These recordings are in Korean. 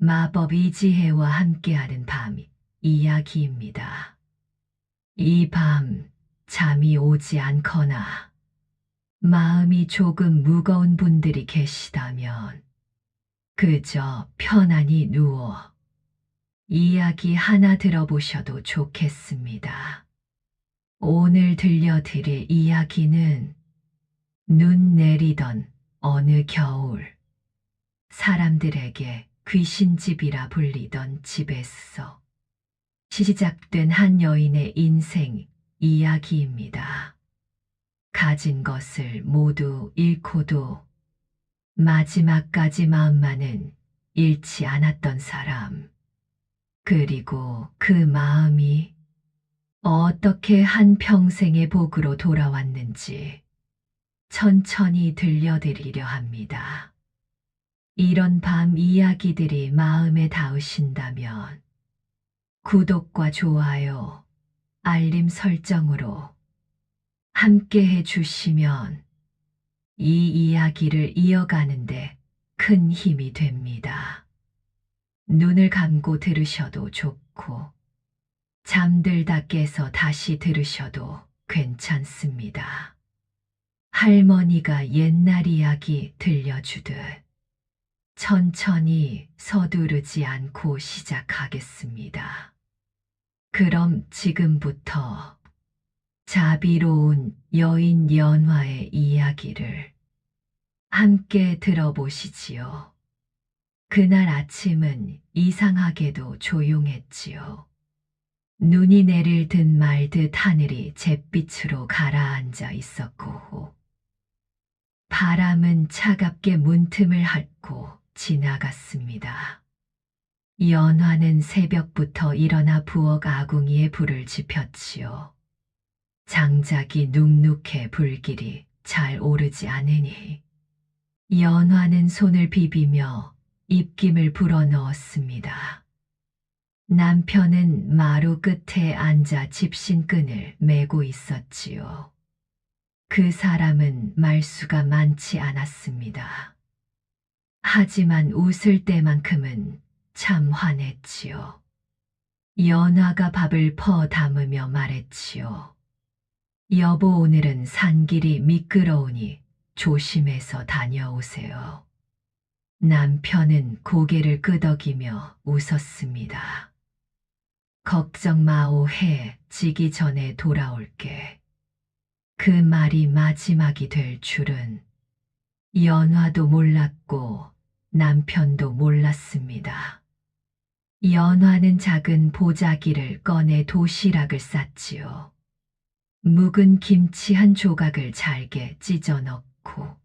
마법이 지혜와 함께하는 밤 이야기입니다. 이 밤 잠이 오지 않거나 마음이 조금 무거운 분들이 계시다면 그저 편안히 누워 이야기 하나 들어보셔도 좋겠습니다. 오늘 들려드릴 이야기는 눈 내리던 어느 겨울, 사람들에게 귀신집이라 불리던 집에서 시작된 한 여인의 인생 이야기입니다. 가진 것을 모두 잃고도 마지막까지 마음만은 잃지 않았던 사람, 그리고 그 마음이 어떻게 한평생의 복으로 돌아왔는지 천천히 들려드리려 합니다. 이런 밤 이야기들이 마음에 닿으신다면 구독과 좋아요, 알림 설정으로 함께 해주시면 이 이야기를 이어가는데 큰 힘이 됩니다. 눈을 감고 들으셔도 좋고 잠들다 깨서 다시 들으셔도 괜찮습니다. 할머니가 옛날 이야기 들려주듯 천천히 서두르지 않고 시작하겠습니다. 그럼 지금부터 자비로운 여인 연화의 이야기를 함께 들어보시지요. 그날 아침은 이상하게도 조용했지요. 눈이 내릴 듯 말 듯 하늘이 잿빛으로 가라앉아 있었고 바람은 차갑게 문틈을 핥고 지나갔습니다. 연화는 새벽부터 일어나 부엌 아궁이에 불을 지폈지요. 장작이 눅눅해 불길이 잘 오르지 않으니 연화는 손을 비비며 입김을 불어넣었습니다. 남편은 마루 끝에 앉아 집신끈을 메고 있었지요. 그 사람은 말수가 많지 않았습니다. 하지만 웃을 때만큼은 참 환했지요. 연화가 밥을 퍼 담으며 말했지요. 여보, 오늘은 산길이 미끄러우니 조심해서 다녀오세요. 남편은 고개를 끄덕이며 웃었습니다. 걱정 마오 해 지기 전에 돌아올게. 그 말이 마지막이 될 줄은 연화도 몰랐고 남편도 몰랐습니다. 연화는 작은 보자기를 꺼내 도시락을 쌌지요. 묵은 김치 한 조각을 잘게 찢어 넣고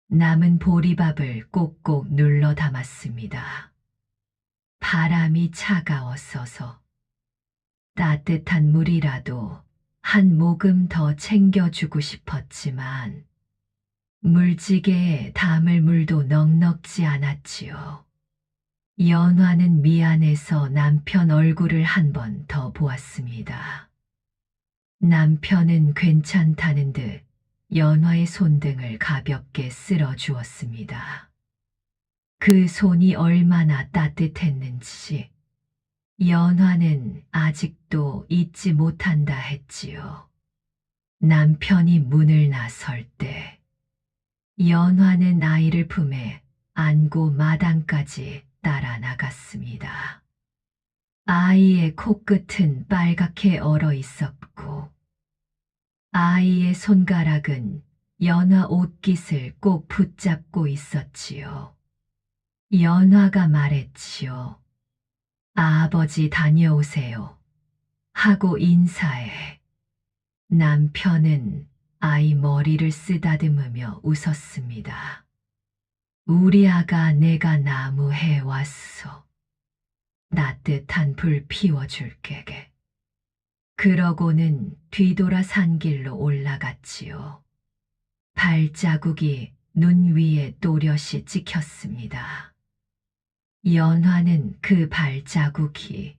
남은 보리밥을 꼭꼭 눌러 담았습니다. 바람이 차가웠어서 따뜻한 물이라도 한 모금 더 챙겨주고 싶었지만 물지개에 담을 물도 넉넉지 않았지요. 연화는 미안해서 남편 얼굴을 한 번 더 보았습니다. 남편은 괜찮다는 듯 연화의 손등을 가볍게 쓸어 주었습니다. 그 손이 얼마나 따뜻했는지 연화는 아직도 잊지 못한다 했지요. 남편이 문을 나설 때 연화는 아이를 품에 안고 마당까지 따라 나갔습니다. 아이의 코끝은 빨갛게 얼어 있었고 아이의 손가락은 연화 옷깃을 꼭 붙잡고 있었지요. 연화가 말했지요. 아버지 다녀오세요 하고 인사해. 남편은 아이 머리를 쓰다듬으며 웃었습니다. 우리 아가 내가 나무 해왔어. 따뜻한 불 피워줄게. 그러고는 뒤돌아 산길로 올라갔지요. 발자국이 눈 위에 또렷이 찍혔습니다. 연화는 그 발자국이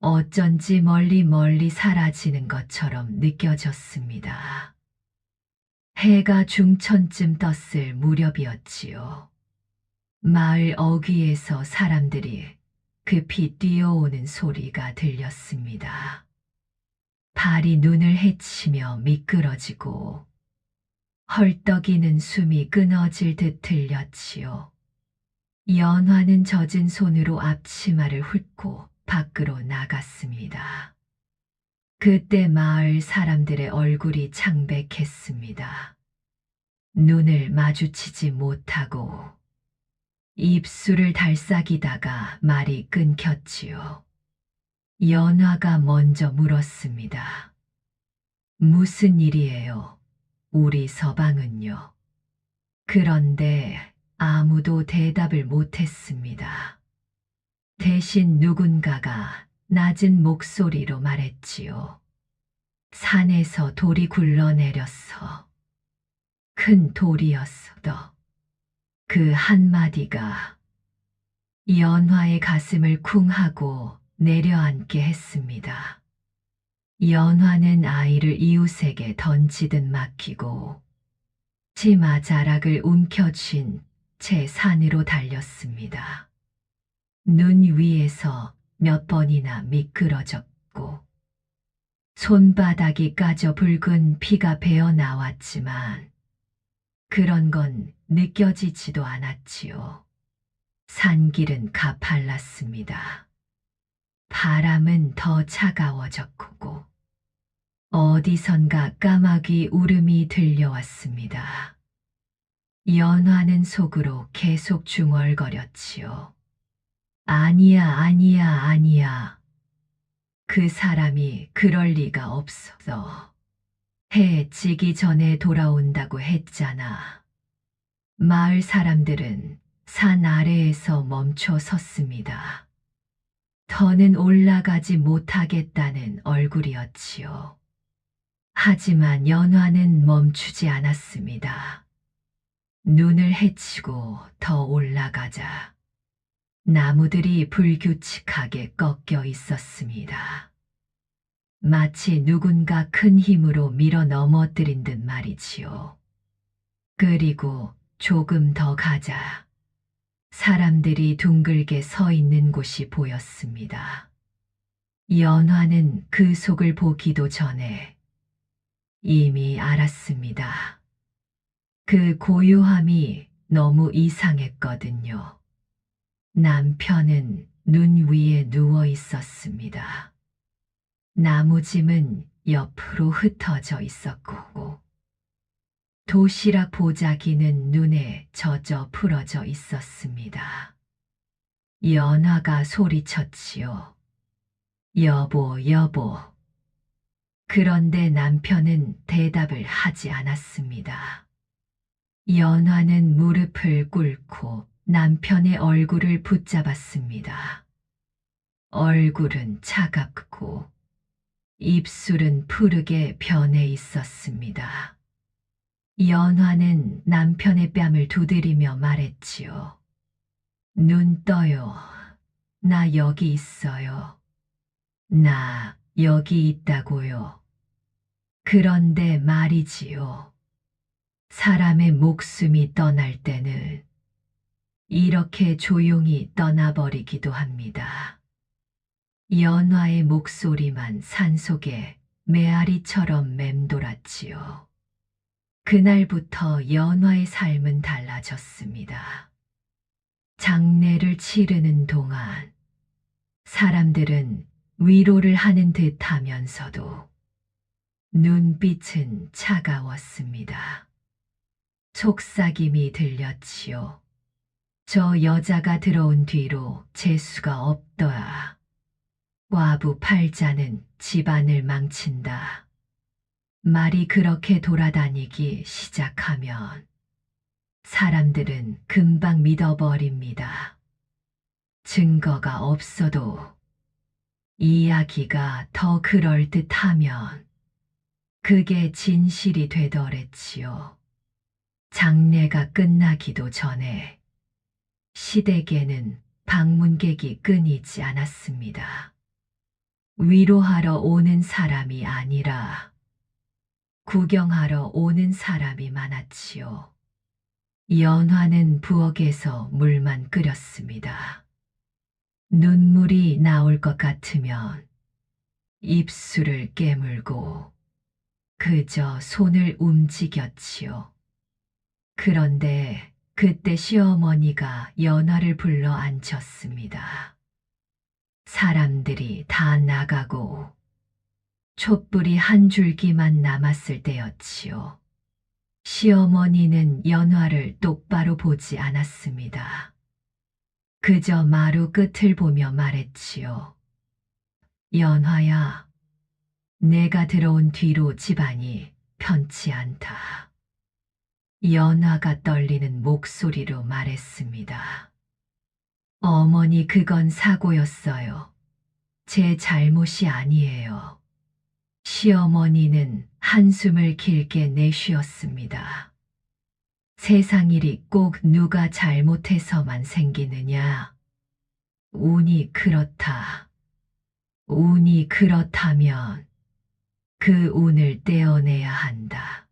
어쩐지 멀리 사라지는 것처럼 느껴졌습니다. 해가 중천쯤 떴을 무렵이었지요. 마을 어귀에서 사람들이 급히 뛰어오는 소리가 들렸습니다. 발이 눈을 헤치며 미끄러지고 헐떡이는 숨이 끊어질 듯 들렸지요. 연화는 젖은 손으로 앞치마를 훑고 밖으로 나갔습니다. 그때 마을 사람들의 얼굴이 창백했습니다. 눈을 마주치지 못하고 입술을 달싹이다가 말이 끊겼지요. 연화가 먼저 물었습니다. 무슨 일이에요? 우리 서방은요? 그런데 아무도 대답을 못했습니다. 대신 누군가가 낮은 목소리로 말했지요. 산에서 돌이 굴러내렸어. 큰 돌이었어. 그 한마디가 연화의 가슴을 쿵 하고 내려앉게 했습니다. 연화는 아이를 이웃에게 던지듯 맡기고 치마 자락을 움켜쥔 채 산으로 달렸습니다. 눈 위에서 몇 번이나 미끄러졌고 손바닥이 까져 붉은 피가 배어 나왔지만 그런 건 느껴지지도 않았지요. 산길은 가팔랐습니다. 바람은 더 차가워졌고 어디선가 까마귀 울음이 들려왔습니다. 연화는 속으로 계속 중얼거렸지요. 아니야, 아니야, 아니야. 그 사람이 그럴 리가 없어. 해 지기 전에 돌아온다고 했잖아. 마을 사람들은 산 아래에서 멈춰 섰습니다. 더는 올라가지 못하겠다는 얼굴이었지요. 하지만 연화는 멈추지 않았습니다. 눈을 헤치고 더 올라가자. 나무들이 불규칙하게 꺾여 있었습니다. 마치 누군가 큰 힘으로 밀어 넘어뜨린 듯 말이지요. 그리고 조금 더 가자. 사람들이 둥글게 서 있는 곳이 보였습니다. 연화는 그 속을 보기도 전에 이미 알았습니다. 그 고요함이 너무 이상했거든요. 남편은 눈 위에 누워 있었습니다. 나무짐은 옆으로 흩어져 있었고 도시락 보자기는 눈에 젖어 풀어져 있었습니다. 연화가 소리쳤지요. 여보, 여보. 그런데 남편은 대답을 하지 않았습니다. 연화는 무릎을 꿇고 남편의 얼굴을 붙잡았습니다. 얼굴은 차갑고 입술은 푸르게 변해 있었습니다. 연화는 남편의 뺨을 두드리며 말했지요. 눈 떠요. 나 여기 있어요. 나 여기 있다고요. 그런데 말이지요. 사람의 목숨이 떠날 때는 이렇게 조용히 떠나버리기도 합니다. 연화의 목소리만 산속에 메아리처럼 맴돌았지요. 그날부터 연화의 삶은 달라졌습니다. 장례를 치르는 동안 사람들은 위로를 하는 듯 하면서도 눈빛은 차가웠습니다. 속삭임이 들렸지요. 저 여자가 들어온 뒤로 재수가 없더라. 과부 팔자는 집안을 망친다. 말이 그렇게 돌아다니기 시작하면 사람들은 금방 믿어버립니다. 증거가 없어도 이야기가 더 그럴듯하면 그게 진실이 되더랬지요. 장례가 끝나기도 전에 시댁에는 방문객이 끊이지 않았습니다. 위로하러 오는 사람이 아니라 구경하러 오는 사람이 많았지요. 연화는 부엌에서 물만 끓였습니다. 눈물이 나올 것 같으면 입술을 깨물고 그저 손을 움직였지요. 그런데 그때 시어머니가 연화를 불러 앉혔습니다. 사람들이 다 나가고 촛불이 한 줄기만 남았을 때였지요. 시어머니는 연화를 똑바로 보지 않았습니다. 그저 마루 끝을 보며 말했지요. 연화야, 내가 들어온 뒤로 집안이 편치 않다. 연화가 떨리는 목소리로 말했습니다. 어머니, 그건 사고였어요. 제 잘못이 아니에요. 시어머니는 한숨을 길게 내쉬었습니다. 세상 일이 꼭 누가 잘못해서만 생기느냐? 운이 그렇다. 운이 그렇다면 그 운을 떼어내야 한다.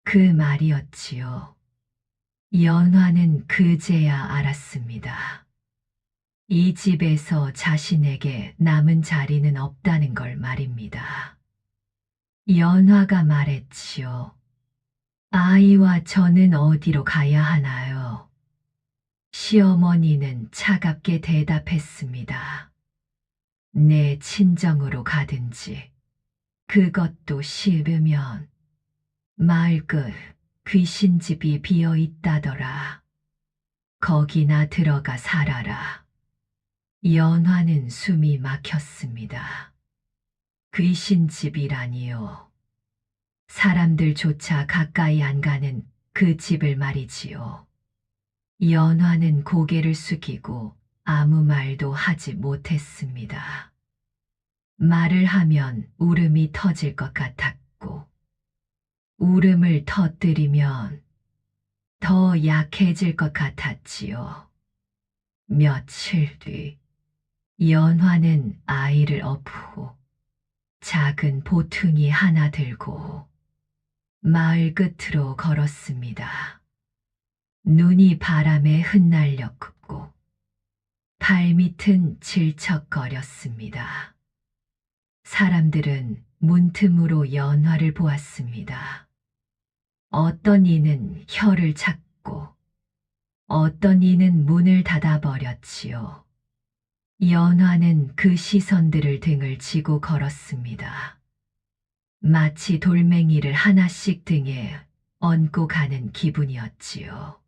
그 말이었지요. 연화는 그제야 알았습니다. 이 집에서 자신에게 남은 자리는 없다는 걸 말입니다. 연화가 말했지요. 아이와 저는 어디로 가야 하나요? 시어머니는 차갑게 대답했습니다. 내 친정으로 가든지, 그것도 싫으면 마을 끝 귀신집이 비어 있다더라. 거기나 들어가 살아라. 연화는 숨이 막혔습니다. 귀신집이라니요. 사람들조차 가까이 안 가는 그 집을 말이지요. 연화는 고개를 숙이고 아무 말도 하지 못했습니다. 말을 하면 울음이 터질 것 같았고, 울음을 터뜨리면 더 약해질 것 같았지요. 며칠 뒤, 연화는 아이를 업고 작은 보퉁이 하나 들고 마을 끝으로 걸었습니다. 눈이 바람에 흩날렸고 발밑은 질척거렸습니다. 사람들은 문틈으로 연화를 보았습니다. 어떤 이는 혀를 찾고 어떤 이는 문을 닫아버렸지요. 연화는 그 시선들을 등을 지고 걸었습니다. 마치 돌멩이를 하나씩 등에 얹고 가는 기분이었지요.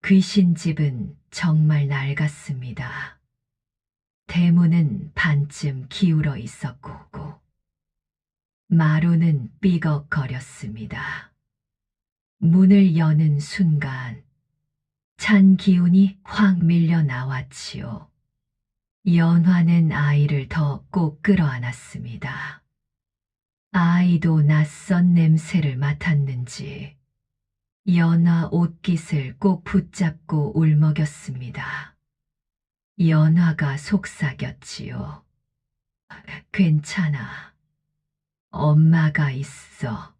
귀신집은 정말 낡았습니다. 대문은 반쯤 기울어 있었고 마루는 삐걱거렸습니다. 문을 여는 순간 찬 기운이 확 밀려 나왔지요. 연화는 아이를 더 꼭 끌어안았습니다. 아이도 낯선 냄새를 맡았는지 연화 옷깃을 꼭 붙잡고 울먹였습니다. 연화가 속삭였지요. 괜찮아. 엄마가 있어.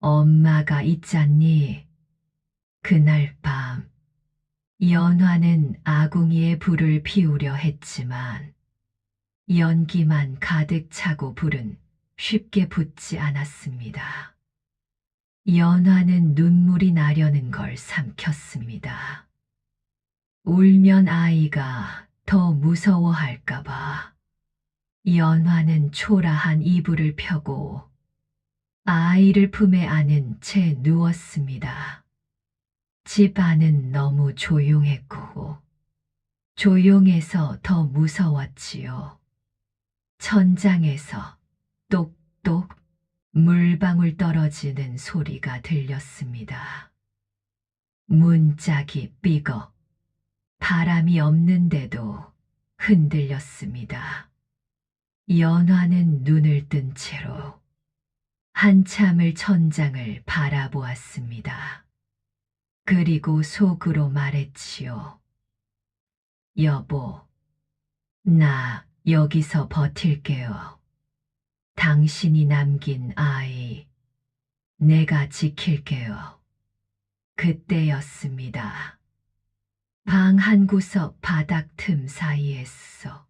엄마가 있잖니. 그날 밤 연화는 아궁이에 불을 피우려 했지만 연기만 가득 차고 불은 쉽게 붙지 않았습니다. 연화는 눈물이 나려는 걸 삼켰습니다. 울면 아이가 더 무서워할까봐. 연화는 초라한 이불을 펴고 아이를 품에 안은 채 누웠습니다. 집 안은 너무 조용했고 조용해서 더 무서웠지요. 천장에서 똑똑 물방울 떨어지는 소리가 들렸습니다. 문짝이 삐걱 바람이 없는데도 흔들렸습니다. 연화는 눈을 뜬 채로 한참을 천장을 바라보았습니다. 그리고 속으로 말했지요. 여보, 나 여기서 버틸게요. 당신이 남긴 아이, 내가 지킬게요. 그때였습니다. 방 한 구석 바닥 틈 사이에서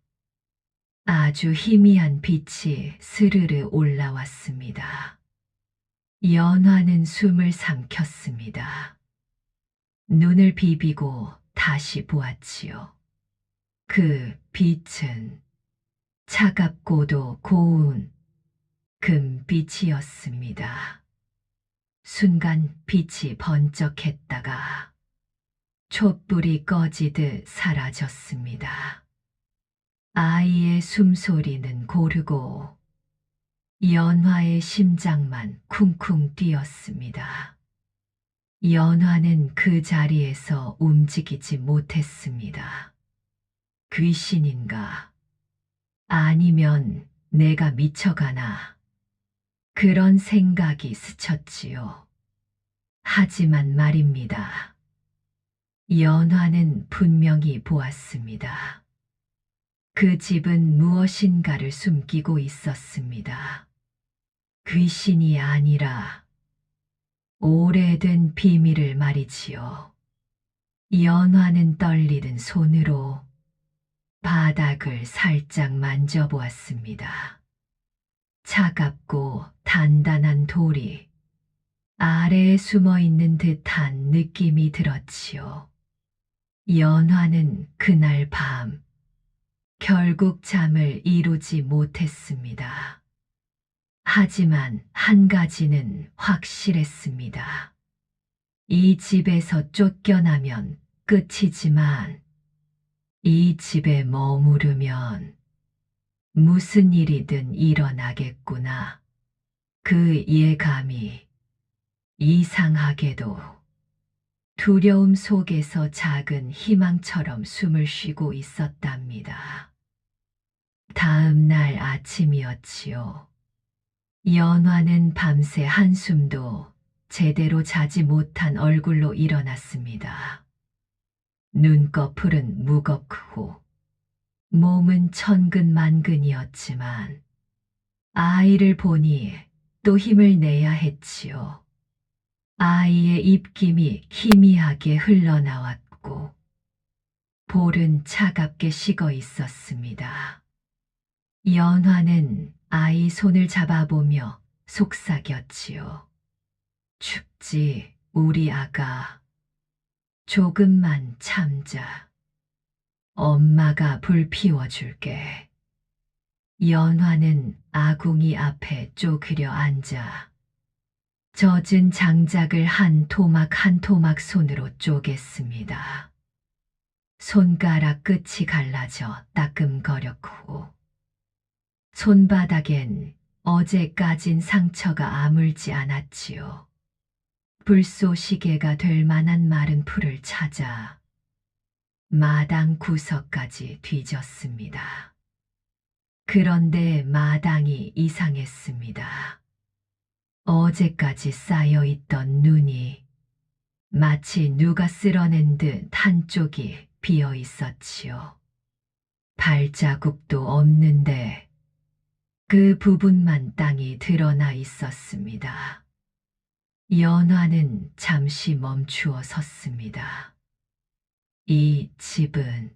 아주 희미한 빛이 스르르 올라왔습니다. 연화는 숨을 삼켰습니다. 눈을 비비고 다시 보았지요. 그 빛은 차갑고도 고운 금빛이었습니다. 순간 빛이 번쩍했다가 촛불이 꺼지듯 사라졌습니다. 아이의 숨소리는 고르고 연화의 심장만 쿵쿵 뛰었습니다. 연화는 그 자리에서 움직이지 못했습니다. 귀신인가? 아니면 내가 미쳐가나? 그런 생각이 스쳤지요. 하지만 말입니다. 연화는 분명히 보았습니다. 그 집은 무엇인가를 숨기고 있었습니다. 귀신이 아니라 오래된 비밀을 말이지요. 연화는 떨리는 손으로 바닥을 살짝 만져보았습니다. 차갑고 단단한 돌이 아래에 숨어 있는 듯한 느낌이 들었지요. 연화는 그날 밤 결국 잠을 이루지 못했습니다. 하지만 한 가지는 확실했습니다. 이 집에서 쫓겨나면 끝이지만 이 집에 머무르면 무슨 일이든 일어나겠구나. 그 예감이 이상하게도 두려움 속에서 작은 희망처럼 숨을 쉬고 있었답니다. 다음 날 아침이었지요. 연화는 밤새 한숨도 제대로 자지 못한 얼굴로 일어났습니다. 눈꺼풀은 무겁고 몸은 천근만근이었지만 아이를 보니 또 힘을 내야 했지요. 아이의 입김이 희미하게 흘러나왔고 볼은 차갑게 식어 있었습니다. 연화는 아이 손을 잡아보며 속삭였지요. 춥지, 우리 아가. 조금만 참자. 엄마가 불 피워줄게. 연화는 아궁이 앞에 쪼그려 앉아 젖은 장작을 한 토막 한 토막 손으로 쪼갰습니다. 손가락 끝이 갈라져 따끔거렸고 손바닥엔 어제 까진 상처가 아물지 않았지요. 불쏘시개가 될 만한 마른 풀을 찾아 마당 구석까지 뒤졌습니다. 그런데 마당이 이상했습니다. 어제까지 쌓여있던 눈이 마치 누가 쓸어낸 듯 한쪽이 비어 있었지요. 발자국도 없는데 그 부분만 땅이 드러나 있었습니다. 연화는 잠시 멈추어 섰습니다. 이 집은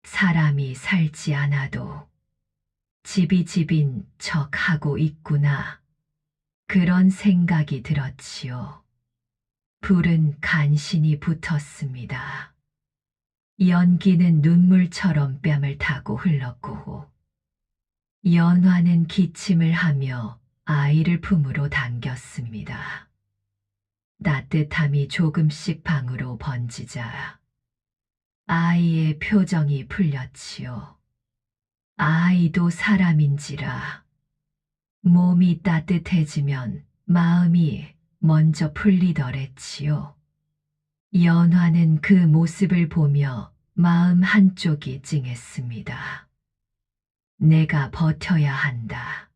사람이 살지 않아도 집이 집인 척 하고 있구나. 그런 생각이 들었지요. 불은 간신히 붙었습니다. 연기는 눈물처럼 뺨을 타고 흘렀고 연화는 기침을 하며 아이를 품으로 당겼습니다. 따뜻함이 조금씩 방으로 번지자 아이의 표정이 풀렸지요. 아이도 사람인지라 몸이 따뜻해지면 마음이 먼저 풀리더랬지요. 연화는 그 모습을 보며 마음 한쪽이 찡했습니다. 내가 버텨야 한다.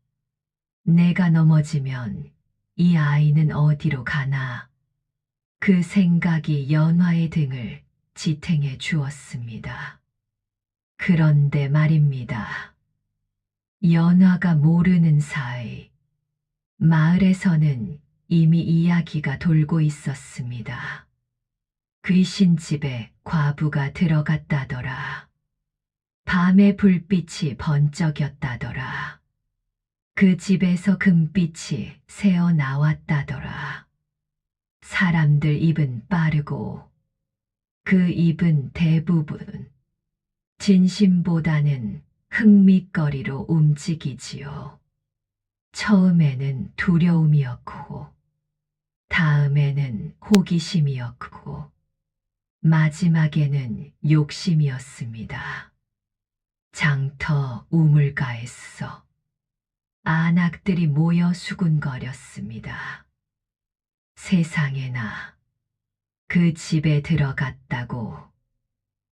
내가 넘어지면 이 아이는 어디로 가나. 그 생각이 연화의 등을 지탱해 주었습니다. 그런데 말입니다. 연화가 모르는 사이 마을에서는 이미 이야기가 돌고 있었습니다. 귀신 집에 과부가 들어갔다더라. 밤에 불빛이 번쩍였다더라. 그 집에서 금빛이 새어 나왔다더라. 사람들 입은 빠르고 그 입은 대부분 진심보다는 흥미거리로 움직이지요. 처음에는 두려움이었고, 다음에는 호기심이었고, 마지막에는 욕심이었습니다. 장터 우물가에서 안악들이 모여 수군거렸습니다. 세상에나 그 집에 들어갔다고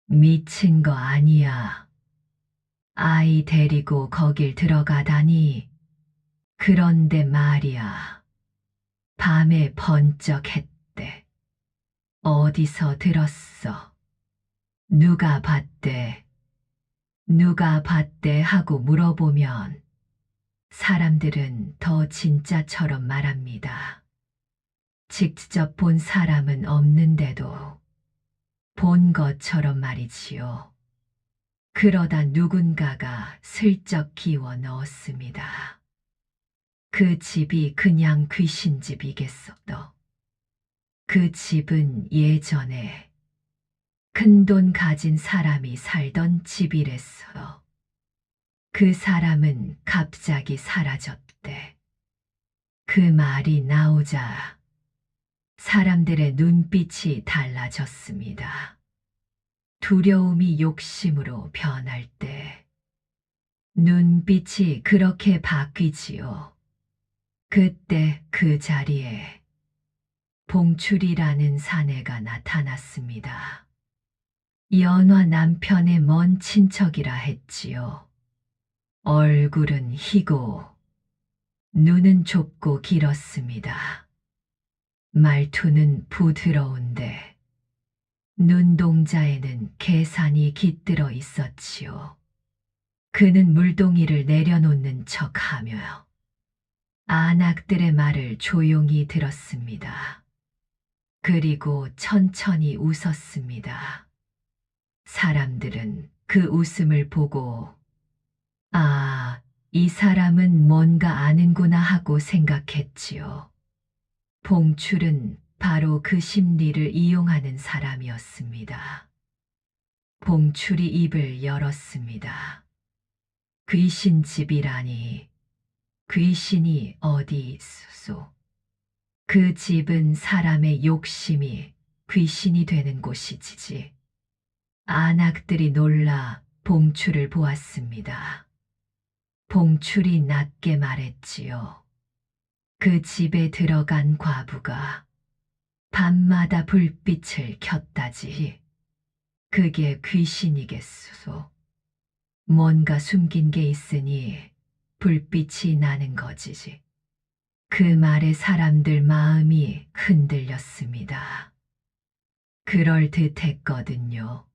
미친 거 아니야. 아이 데리고 거길 들어가다니. 그런데 말이야. 밤에 번쩍했대. 어디서 들었어? 누가 봤대? 누가 봤대 하고 물어보면 사람들은 더 진짜처럼 말합니다. 직접 본 사람은 없는데도 본 것처럼 말이지요. 그러다 누군가가 슬쩍 끼워 넣었습니다. 그 집이 그냥 귀신집이겠어. 그 집은 예전에 큰돈 가진 사람이 살던 집이랬어. 그 사람은 갑자기 사라졌대. 그 말이 나오자 사람들의 눈빛이 달라졌습니다. 두려움이 욕심으로 변할 때 눈빛이 그렇게 바뀌지요. 그때 그 자리에 봉출이라는 사내가 나타났습니다. 연화 남편의 먼 친척이라 했지요. 얼굴은 희고 눈은 좁고 길었습니다. 말투는 부드러운데 눈동자에는 계산이 깃들어 있었지요. 그는 물동이를 내려놓는 척하며 안악들의 말을 조용히 들었습니다. 그리고 천천히 웃었습니다. 사람들은 그 웃음을 보고 아, 이 사람은 뭔가 아는구나 하고 생각했지요. 봉출은 바로 그 심리를 이용하는 사람이었습니다. 봉출이 입을 열었습니다. 귀신집이라니, 귀신이 어디 있소? 그 집은 사람의 욕심이 귀신이 되는 곳이지. 안악들이 놀라 봉출을 보았습니다. 봉출이 낮게 말했지요. 그 집에 들어간 과부가 밤마다 불빛을 켰다지. 그게 귀신이겠소. 뭔가 숨긴 게 있으니 불빛이 나는 거지지. 그 말에 사람들 마음이 흔들렸습니다. 그럴듯했거든요.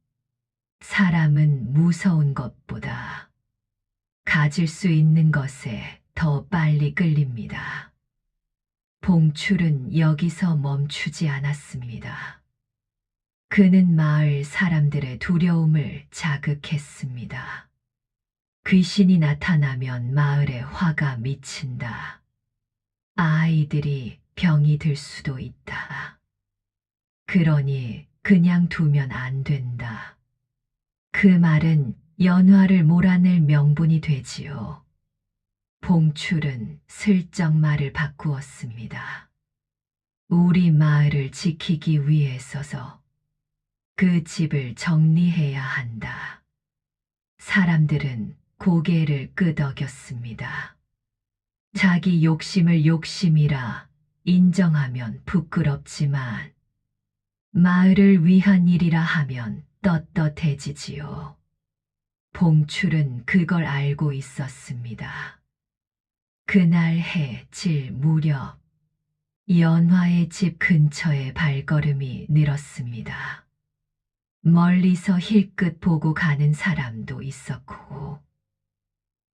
사람은 무서운 것보다 가질 수 있는 것에 더 빨리 끌립니다. 봉출은 여기서 멈추지 않았습니다. 그는 마을 사람들의 두려움을 자극했습니다. 귀신이 나타나면 마을에 화가 미친다. 아이들이 병이 들 수도 있다. 그러니 그냥 두면 안 된다. 그 말은 연화를 몰아낼 명분이 되지요. 봉출은 슬쩍 말을 바꾸었습니다. 우리 마을을 지키기 위해서서 그 집을 정리해야 한다. 사람들은 고개를 끄덕였습니다. 자기 욕심을 욕심이라 인정하면 부끄럽지만 마을을 위한 일이라 하면 떳떳해지지요. 봉출은 그걸 알고 있었습니다. 그날 해 질 무렵 연화의 집 근처에 발걸음이 늘었습니다. 멀리서 힐끗 보고 가는 사람도 있었고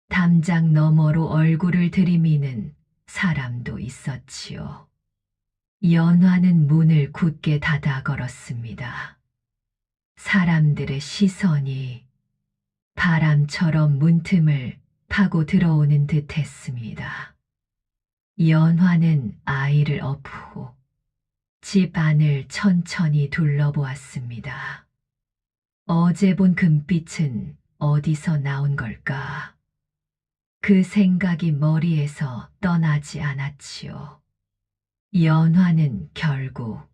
담장 너머로 얼굴을 들이미는 사람도 있었지요. 연화는 문을 굳게 닫아 걸었습니다. 사람들의 시선이 바람처럼 문틈을 파고 들어오는 듯 했습니다. 연화는 아이를 업고 집 안을 천천히 둘러보았습니다. 어제 본 금빛은 어디서 나온 걸까? 그 생각이 머리에서 떠나지 않았지요. 연화는 결국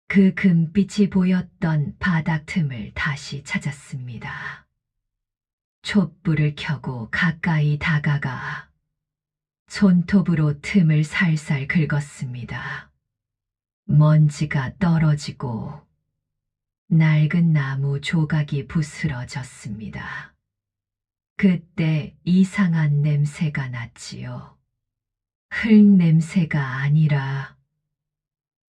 그 금빛이 보였던 바닥 틈을 다시 찾았습니다. 촛불을 켜고 가까이 다가가 손톱으로 틈을 살살 긁었습니다. 먼지가 떨어지고 낡은 나무 조각이 부스러졌습니다. 그때 이상한 냄새가 났지요. 흙 냄새가 아니라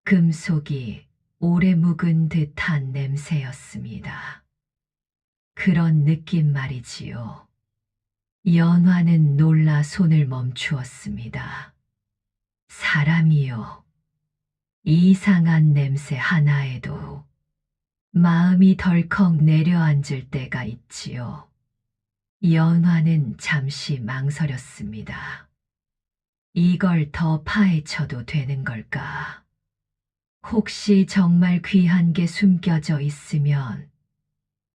금속이 오래 묵은 듯한 냄새였습니다. 그런 느낌 말이지요. 연화는 놀라 손을 멈추었습니다. 사람이요. 이상한 냄새 하나에도 마음이 덜컥 내려앉을 때가 있지요. 연화는 잠시 망설였습니다. 이걸 더 파헤쳐도 되는 걸까? 혹시 정말 귀한 게 숨겨져 있으면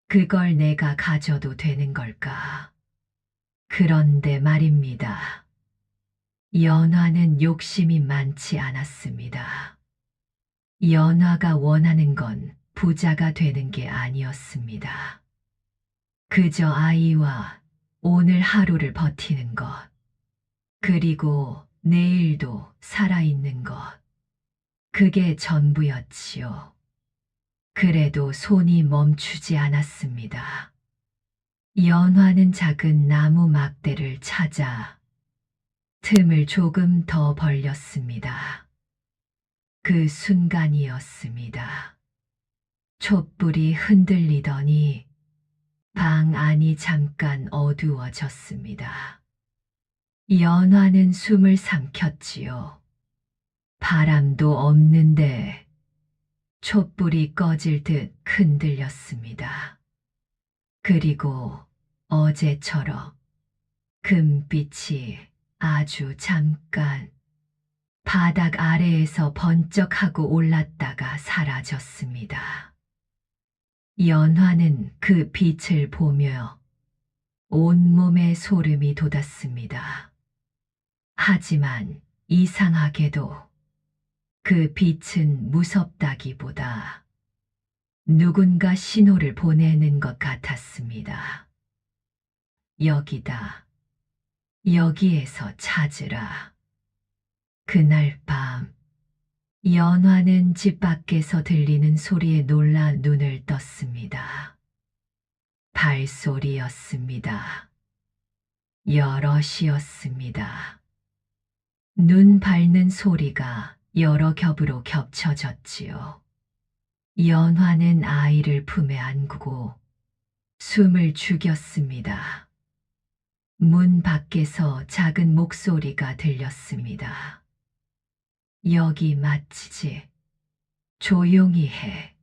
그걸 내가 가져도 되는 걸까? 그런데 말입니다. 연화는 욕심이 많지 않았습니다. 연화가 원하는 건 부자가 되는 게 아니었습니다. 그저 아이와 오늘 하루를 버티는 것, 그리고 내일도 살아있는 것, 그게 전부였지요. 그래도 손이 멈추지 않았습니다. 연화는 작은 나무 막대를 찾아 틈을 조금 더 벌렸습니다. 그 순간이었습니다. 촛불이 흔들리더니 방 안이 잠깐 어두워졌습니다. 연화는 숨을 삼켰지요. 바람도 없는데 촛불이 꺼질 듯 흔들렸습니다. 그리고 어제처럼 금빛이 아주 잠깐 바닥 아래에서 번쩍하고 올랐다가 사라졌습니다. 연화는 그 빛을 보며 온몸에 소름이 돋았습니다. 하지만 이상하게도 그 빛은 무섭다기보다 누군가 신호를 보내는 것 같았습니다. 여기다. 여기에서 찾으라. 그날 밤, 연화는 집 밖에서 들리는 소리에 놀라 눈을 떴습니다. 발소리였습니다. 여럿이었습니다. 눈 밟는 소리가 여러 겹으로 겹쳐졌지요. 연화는 아이를 품에 안고 숨을 죽였습니다. 문 밖에서 작은 목소리가 들렸습니다. 여기 맞지? 조용히 해.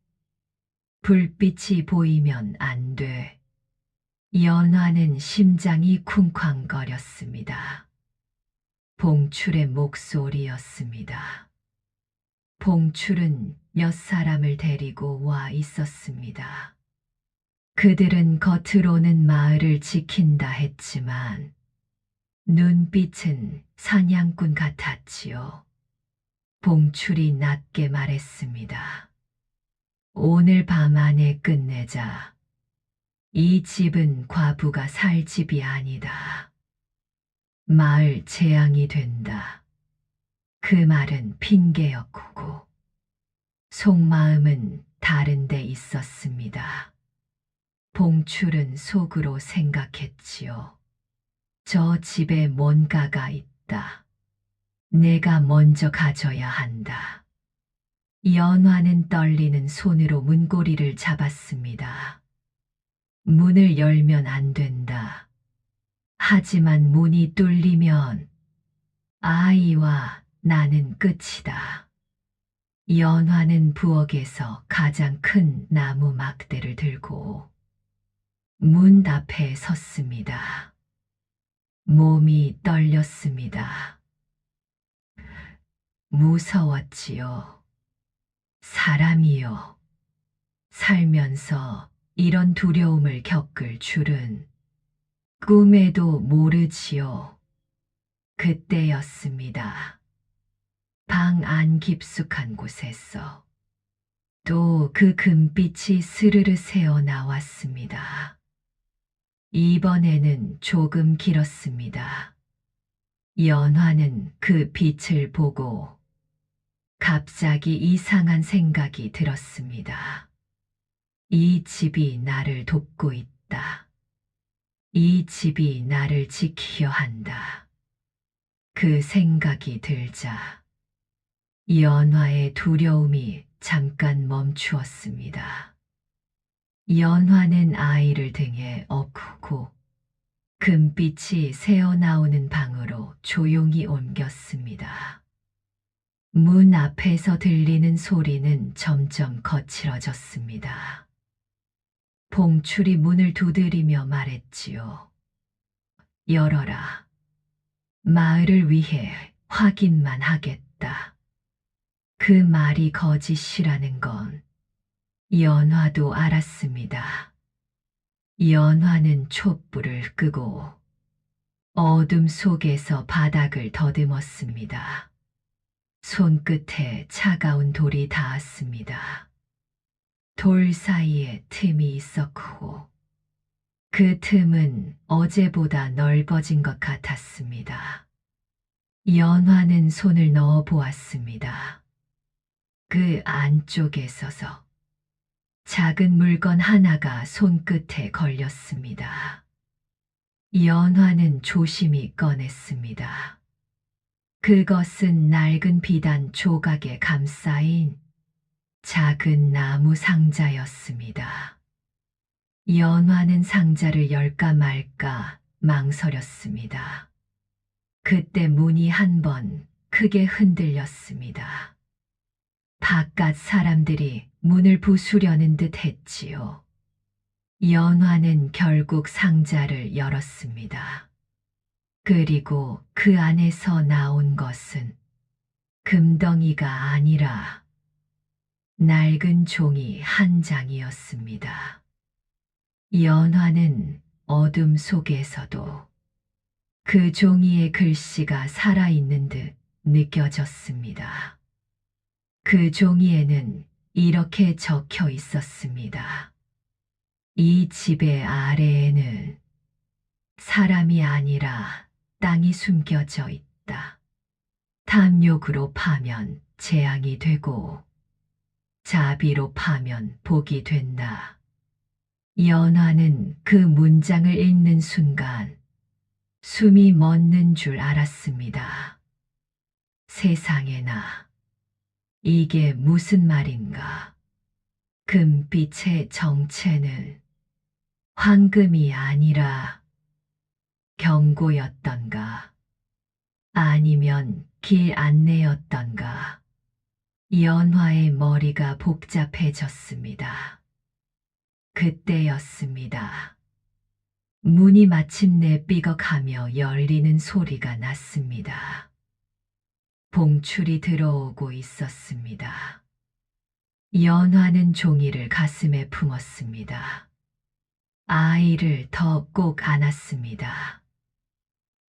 불빛이 보이면 안 돼. 연화는 심장이 쿵쾅거렸습니다. 봉출의 목소리였습니다. 봉출은 몇 사람을 데리고 와 있었습니다. 그들은 겉으로는 마을을 지킨다 했지만 눈빛은 사냥꾼 같았지요. 봉출이 낮게 말했습니다. 오늘 밤 안에 끝내자. 이 집은 과부가 살 집이 아니다. 마을 재앙이 된다. 그 말은 핑계였고 속마음은 다른 데 있었습니다. 봉출은 속으로 생각했지요. 저 집에 뭔가가 있다. 내가 먼저 가져야 한다. 연화는 떨리는 손으로 문고리를 잡았습니다. 문을 열면 안 된다. 하지만 문이 뚫리면 아이와 나는 끝이다. 연화는 부엌에서 가장 큰 나무 막대를 들고 문 앞에 섰습니다. 몸이 떨렸습니다. 무서웠지요. 사람이요. 살면서 이런 두려움을 겪을 줄은 꿈에도 모르지요. 그때였습니다. 방 안 깊숙한 곳에서 또 그 금빛이 스르르 새어 나왔습니다. 이번에는 조금 길었습니다. 연화는 그 빛을 보고 갑자기 이상한 생각이 들었습니다. 이 집이 나를 돕고 있다. 이 집이 나를 지키려 한다. 그 생각이 들자 연화의 두려움이 잠깐 멈추었습니다. 연화는 아이를 등에 업고 금빛이 새어나오는 방으로 조용히 옮겼습니다. 문 앞에서 들리는 소리는 점점 거칠어졌습니다. 봉출이 문을 두드리며 말했지요. 열어라. 마을을 위해 확인만 하겠다. 그 말이 거짓이라는 건 연화도 알았습니다. 연화는 촛불을 끄고 어둠 속에서 바닥을 더듬었습니다. 손끝에 차가운 돌이 닿았습니다. 돌 사이에 틈이 있었고 그 틈은 어제보다 넓어진 것 같았습니다. 연화는 손을 넣어 보았습니다. 그 안쪽에 서서 작은 물건 하나가 손끝에 걸렸습니다. 연화는 조심히 꺼냈습니다. 그것은 낡은 비단 조각에 감싸인 작은 나무 상자였습니다. 연화는 상자를 열까 말까 망설였습니다. 그때 문이 한 번 크게 흔들렸습니다. 바깥 사람들이 문을 부수려는 듯 했지요. 연화는 결국 상자를 열었습니다. 그리고 그 안에서 나온 것은 금덩이가 아니라 낡은 종이 한 장이었습니다. 연화는 어둠 속에서도 그 종이의 글씨가 살아있는 듯 느껴졌습니다. 그 종이에는 이렇게 적혀 있었습니다. 이 집의 아래에는 사람이 아니라 땅이 숨겨져 있다. 탐욕으로 파면 재앙이 되고 자비로 파면 복이 된다. 연화는 그 문장을 읽는 순간 숨이 멎는 줄 알았습니다. 세상에나 이게 무슨 말인가? 금빛의 정체는 황금이 아니라 경고였던가? 아니면 길 안내였던가? 연화의 머리가 복잡해졌습니다. 그때였습니다. 문이 마침내 삐걱하며 열리는 소리가 났습니다. 봉출이 들어오고 있었습니다. 연화는 종이를 가슴에 품었습니다. 아이를 더 꼭 안았습니다.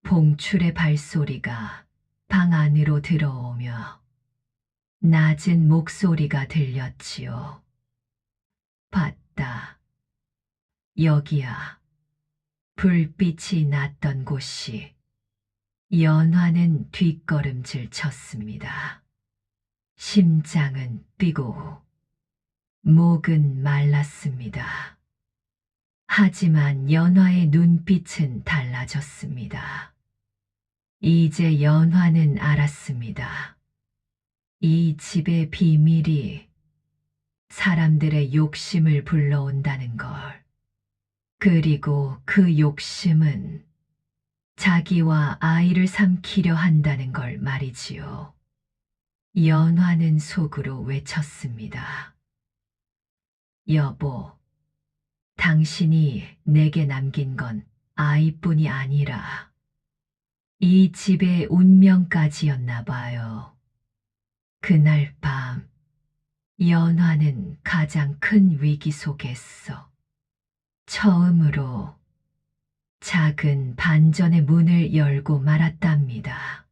봉출의 발소리가 방 안으로 들어오며 낮은 목소리가 들렸지요. 봤다. 여기야. 불빛이 났던 곳이. 연화는 뒷걸음질 쳤습니다. 심장은 뛰고 목은 말랐습니다. 하지만 연화의 눈빛은 달라졌습니다. 이제 연화는 알았습니다. 이 집의 비밀이 사람들의 욕심을 불러온다는 걸. 그리고 그 욕심은 자기와 아이를 삼키려 한다는 걸 말이지요. 연화는 속으로 외쳤습니다. 여보, 당신이 내게 남긴 건 아이뿐이 아니라 이 집의 운명까지였나 봐요. 그날 밤, 연화는 가장 큰 위기 속에서 처음으로 작은 반전의 문을 열고 말았답니다.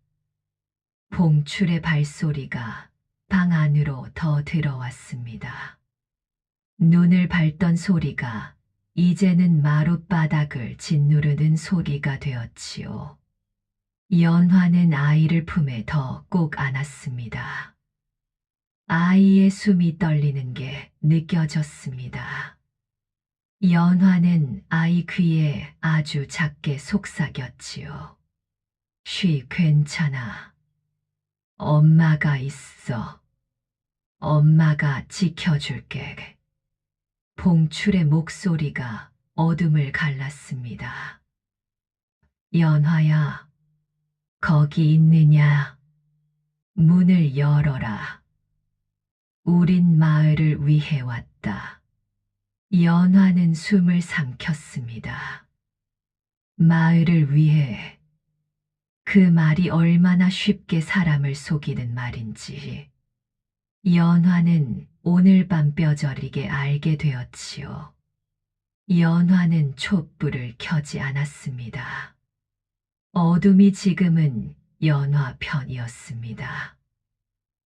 봉출의 발소리가 방 안으로 더 들어왔습니다. 눈을 밟던 소리가 이제는 마룻바닥을 짓누르는 소리가 되었지요. 연화는 아이를 품에 더 꼭 안았습니다. 아이의 숨이 떨리는 게 느껴졌습니다. 연화는 아이 귀에 아주 작게 속삭였지요. 쉬, 괜찮아. 엄마가 있어. 엄마가 지켜줄게. 봉출의 목소리가 어둠을 갈랐습니다. 연화야, 거기 있느냐? 문을 열어라. 우린 마을을 위해 왔다. 연화는 숨을 삼켰습니다. 마을을 위해. 그 말이 얼마나 쉽게 사람을 속이는 말인지 연화는 오늘 밤 뼈저리게 알게 되었지요. 연화는 촛불을 켜지 않았습니다. 어둠이 지금은 연화 편이었습니다.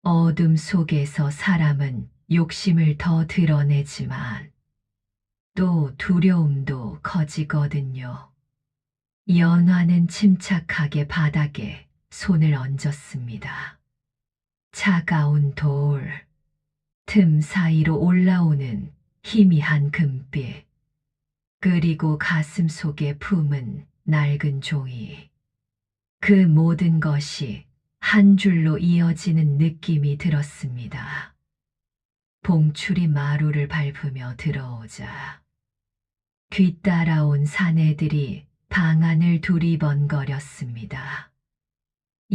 어둠 속에서 사람은 욕심을 더 드러내지만 또 두려움도 커지거든요. 연화는 침착하게 바닥에 손을 얹었습니다. 차가운 돌, 틈 사이로 올라오는 희미한 금빛, 그리고 가슴 속에 품은 낡은 종이. 그 모든 것이 한 줄로 이어지는 느낌이 들었습니다. 봉출이 마루를 밟으며 들어오자 뒤따라온 사내들이 방 안을 두리번거렸습니다.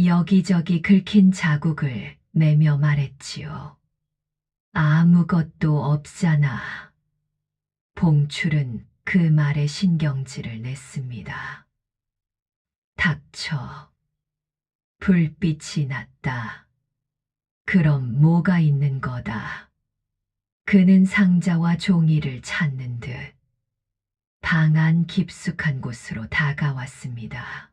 여기저기 긁힌 자국을 매며 말했지요. 아무것도 없잖아. 봉출은 그 말에 신경질을 냈습니다. 닥쳐. 불빛이 났다. 그럼 뭐가 있는 거다. 그는 상자와 종이를 찾는 듯 방 안 깊숙한 곳으로 다가왔습니다.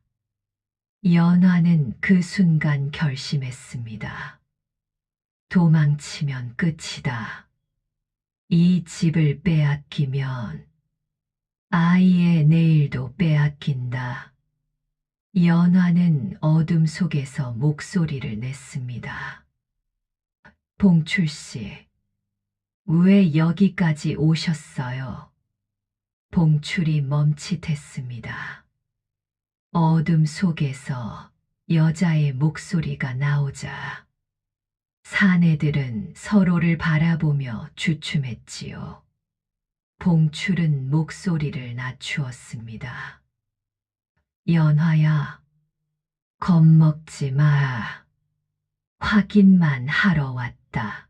연화는 그 순간 결심했습니다. 도망치면 끝이다. 이 집을 빼앗기면 아이의 내일도 빼앗긴다. 연화는 어둠 속에서 목소리를 냈습니다. 봉출 씨, 왜 여기까지 오셨어요? 봉출이 멈칫했습니다. 어둠 속에서 여자의 목소리가 나오자 사내들은 서로를 바라보며 주춤했지요. 봉출은 목소리를 낮추었습니다. 연화야, 겁먹지 마. 확인만 하러 왔다.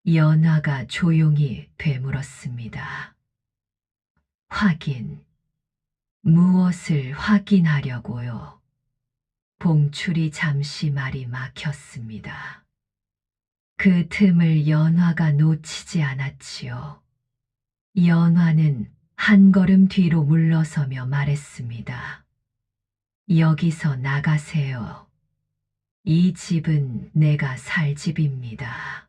연화가 조용히 되물었습니다. 확인. 무엇을 확인하려고요? 봉출이 잠시 말이 막혔습니다. 그 틈을 연화가 놓치지 않았지요. 연화는 한 걸음 뒤로 물러서며 말했습니다. 여기서 나가세요. 이 집은 내가 살 집입니다.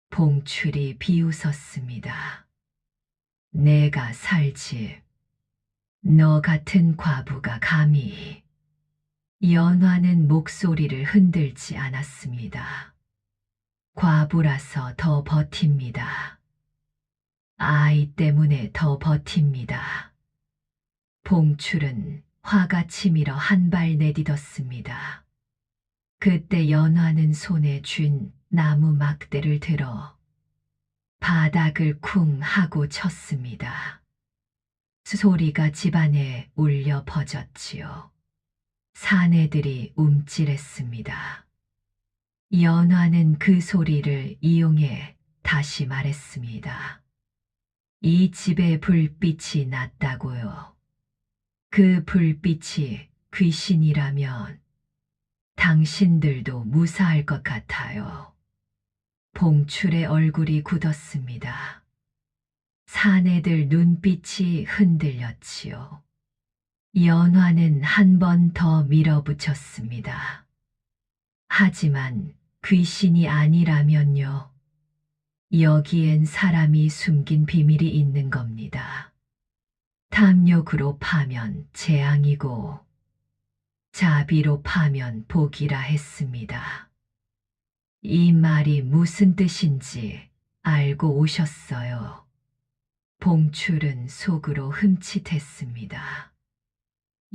봉출이 비웃었습니다. 내가 살 집. 너 같은 과부가 감히. 연화는 목소리를 흔들지 않았습니다. 과부라서 더 버팁니다. 아이 때문에 더 버팁니다. 봉출은 화가 치밀어 한 발 내딛었습니다. 그때 연화는 손에 쥔 나무 막대를 들어 바닥을 쿵 하고 쳤습니다. 소리가 집안에 울려 퍼졌지요. 사내들이 움찔했습니다. 연화는 그 소리를 이용해 다시 말했습니다. 이 집에 불빛이 났다고요. 그 불빛이 귀신이라면 당신들도 무사할 것 같아요. 봉출의 얼굴이 굳었습니다. 사내들 눈빛이 흔들렸지요. 연화는 한 번 더 밀어붙였습니다. 하지만 귀신이 아니라면요. 여기엔 사람이 숨긴 비밀이 있는 겁니다. 탐욕으로 파면 재앙이고 자비로 파면 복이라 했습니다. 이 말이 무슨 뜻인지 알고 오셨어요. 봉출은 속으로 흠칫했습니다.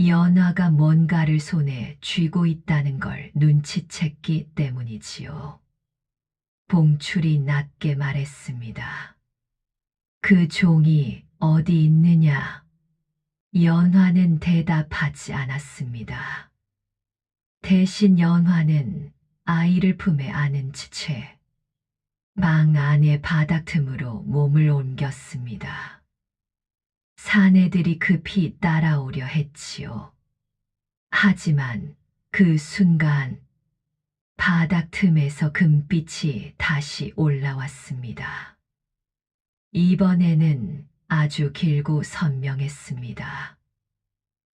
연화가 뭔가를 손에 쥐고 있다는 걸 눈치챘기 때문이지요. 봉출이 낮게 말했습니다. 그 종이 어디 있느냐? 연화는 대답하지 않았습니다. 대신 연화는 아이를 품에 안은 채 방 안의 바닥 틈으로 몸을 옮겼습니다. 사내들이 급히 따라오려 했지요. 하지만 그 순간 바닥 틈에서 금빛이 다시 올라왔습니다. 이번에는 아주 길고 선명했습니다.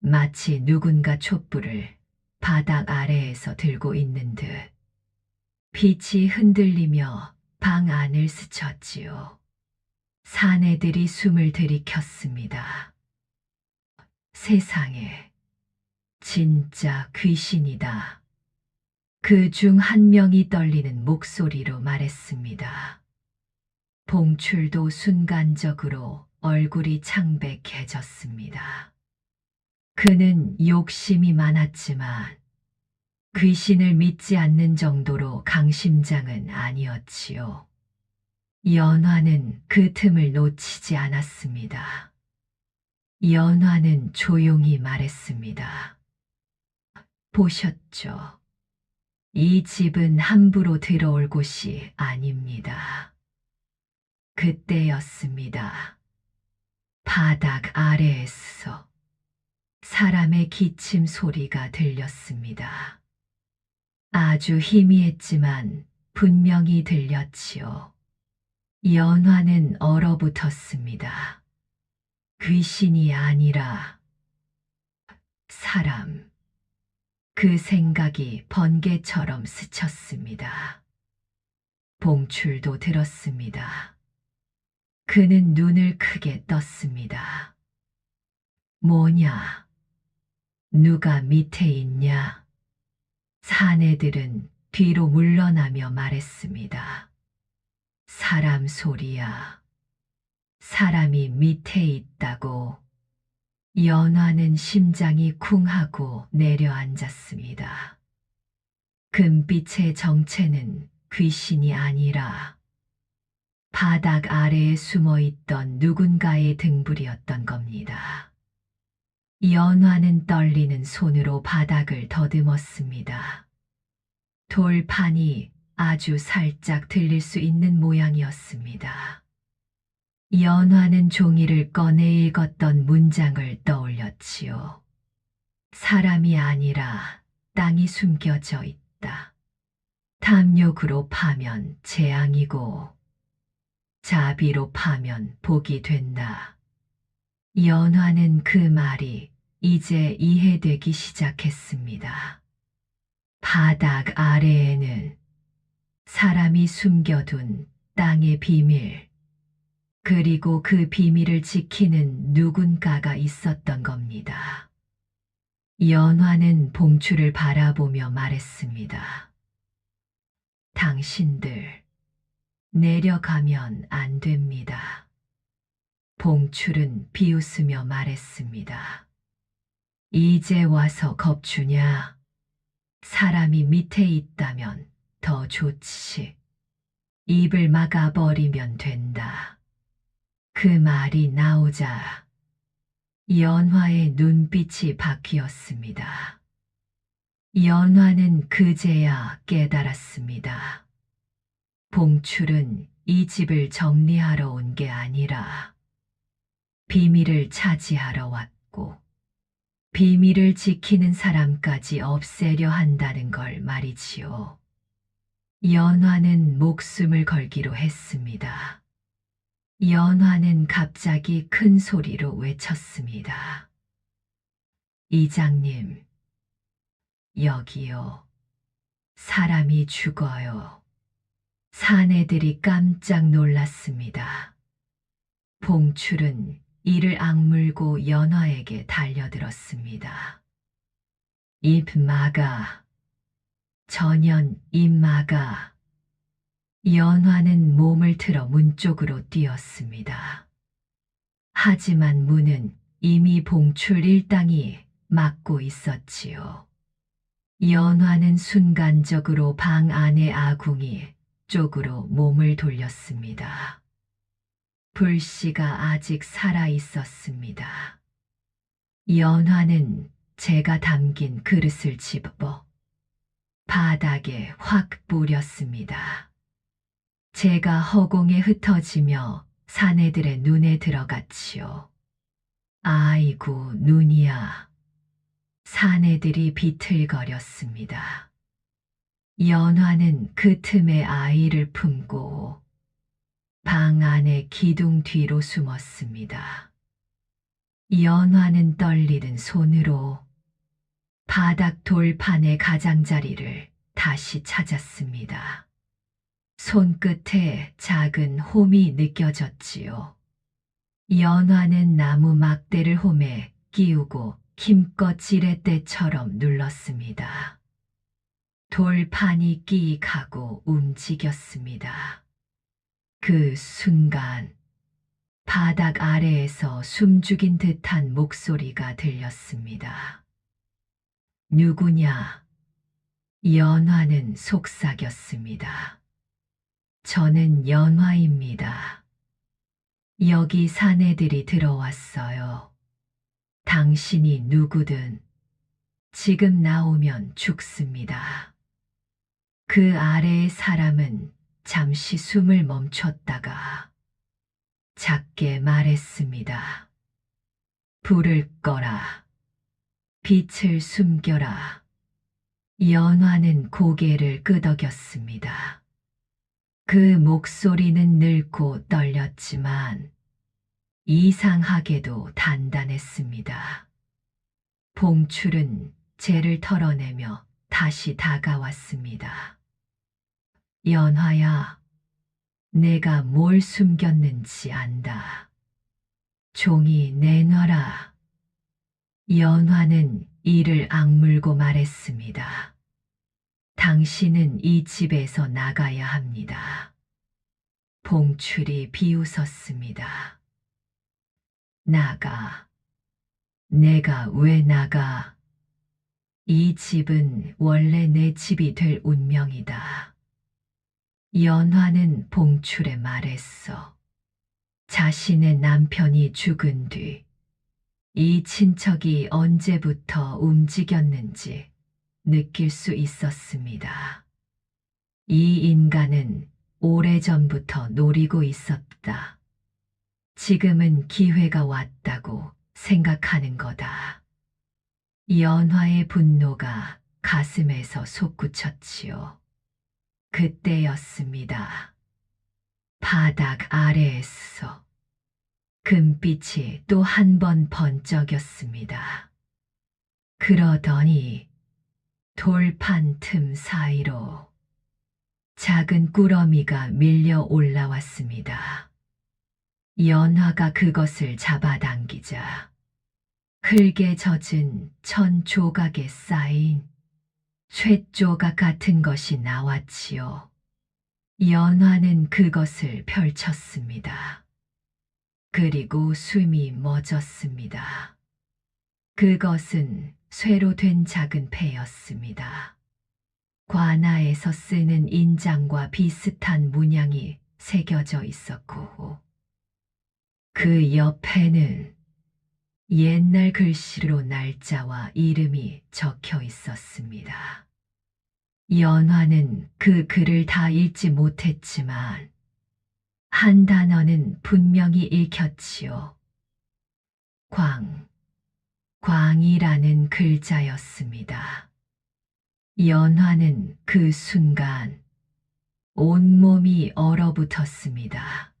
마치 누군가 촛불을 바닥 아래에서 들고 있는 듯 빛이 흔들리며 방 안을 스쳤지요. 사내들이 숨을 들이켰습니다. 세상에, 진짜 귀신이다. 그 중 한 명이 떨리는 목소리로 말했습니다. 봉출도 순간적으로 얼굴이 창백해졌습니다. 그는 욕심이 많았지만 귀신을 믿지 않는 정도로 강심장은 아니었지요. 연화는 그 틈을 놓치지 않았습니다. 연화는 조용히 말했습니다. 보셨죠? 이 집은 함부로 들어올 곳이 아닙니다. 그때였습니다. 바닥 아래에서 사람의 기침 소리가 들렸습니다. 아주 희미했지만 분명히 들렸지요. 연화는 얼어붙었습니다. 귀신이 아니라 사람. 그 생각이 번개처럼 스쳤습니다. 봉출도 들었습니다. 그는 눈을 크게 떴습니다. 뭐냐? 누가 밑에 있냐? 사내들은 뒤로 물러나며 말했습니다. 사람 소리야. 사람이 밑에 있다고. 연화는 심장이 쿵 하고 내려앉았습니다. 금빛의 정체는 귀신이 아니라 바닥 아래에 숨어있던 누군가의 등불이었던 겁니다. 연화는 떨리는 손으로 바닥을 더듬었습니다. 돌판이 아주 살짝 들릴 수 있는 모양이었습니다. 연화는 종이를 꺼내 읽었던 문장을 떠올렸지요. 사람이 아니라 땅이 숨겨져 있다. 탐욕으로 파면 재앙이고 자비로 파면 복이 된다. 연화는 그 말이 이제 이해되기 시작했습니다. 바닥 아래에는 사람이 숨겨둔 땅의 비밀, 그리고 그 비밀을 지키는 누군가가 있었던 겁니다. 연화는 봉출을 바라보며 말했습니다. 당신들, 내려가면 안 됩니다. 봉출은 비웃으며 말했습니다. 이제 와서 겁주냐? 사람이 밑에 있다면 더 좋지. 입을 막아버리면 된다. 그 말이 나오자 연화의 눈빛이 바뀌었습니다. 연화는 그제야 깨달았습니다. 봉출은 이 집을 정리하러 온 게 아니라 비밀을 차지하러 왔고 비밀을 지키는 사람까지 없애려 한다는 걸 말이지요. 연화는 목숨을 걸기로 했습니다. 연화는 갑자기 큰 소리로 외쳤습니다. 이장님, 여기요. 사람이 죽어요. 사내들이 깜짝 놀랐습니다. 봉출은 이를 악물고 연화에게 달려들었습니다. 입 막아. 전연 입 막아. 연화는 몸을 틀어 문 쪽으로 뛰었습니다. 하지만 문은 이미 봉출 일당이 막고 있었지요. 연화는 순간적으로 방 안의 아궁이 쪽으로 몸을 돌렸습니다. 불씨가 아직 살아 있었습니다. 연화는 제가 담긴 그릇을 집어 바닥에 확 뿌렸습니다. 제가 허공에 흩어지며 사내들의 눈에 들어갔지요. 아이고 눈이야. 사내들이 비틀거렸습니다. 연화는 그 틈에 아이를 품고 방 안의 기둥 뒤로 숨었습니다. 연화는 떨리는 손으로 바닥 돌판의 가장자리를 다시 찾았습니다. 손끝에 작은 홈이 느껴졌지요. 연화는 나무 막대를 홈에 끼우고 힘껏 지렛대처럼 눌렀습니다. 돌판이 끼익 하고 움직였습니다. 그 순간 바닥 아래에서 숨죽인 듯한 목소리가 들렸습니다. 누구냐? 연화는 속삭였습니다. 저는 연화입니다. 여기 사내들이 들어왔어요. 당신이 누구든 지금 나오면 죽습니다. 그 아래의 사람은 잠시 숨을 멈췄다가 작게 말했습니다. 불을 꺼라. 빛을 숨겨라. 연화는 고개를 끄덕였습니다. 그 목소리는 늙고 떨렸지만 이상하게도 단단했습니다. 봉출은 재를 털어내며 다시 다가왔습니다. 연화야, 내가 뭘 숨겼는지 안다. 종이 내놔라. 연화는 이를 악물고 말했습니다. 당신은 이 집에서 나가야 합니다. 봉출이 비웃었습니다. 나가. 내가 왜 나가? 이 집은 원래 내 집이 될 운명이다. 연화는 봉출에 말했어. 자신의 남편이 죽은 뒤 이 친척이 언제부터 움직였는지 느낄 수 있었습니다. 이 인간은 오래전부터 노리고 있었다. 지금은 기회가 왔다고 생각하는 거다. 연화의 분노가 가슴에서 솟구쳤지요. 그때였습니다. 바닥 아래에서 금빛이 또 한 번 번쩍였습니다. 그러더니 돌판 틈 사이로 작은 꾸러미가 밀려 올라왔습니다. 연화가 그것을 잡아당기자 흙에 젖은 천 조각에 쌓인 쇳조각 같은 것이 나왔지요. 연화는 그것을 펼쳤습니다. 그리고 숨이 멎었습니다. 그것은 쇠로 된 작은 패였습니다. 관아에서 쓰는 인장과 비슷한 문양이 새겨져 있었고 그 옆에는 옛날 글씨로 날짜와 이름이 적혀 있었습니다. 연화는 그 글을 다 읽지 못했지만 한 단어는 분명히 읽혔지요. 광이라는 글자였습니다. 연화는 그 순간 온몸이 얼어붙었습니다.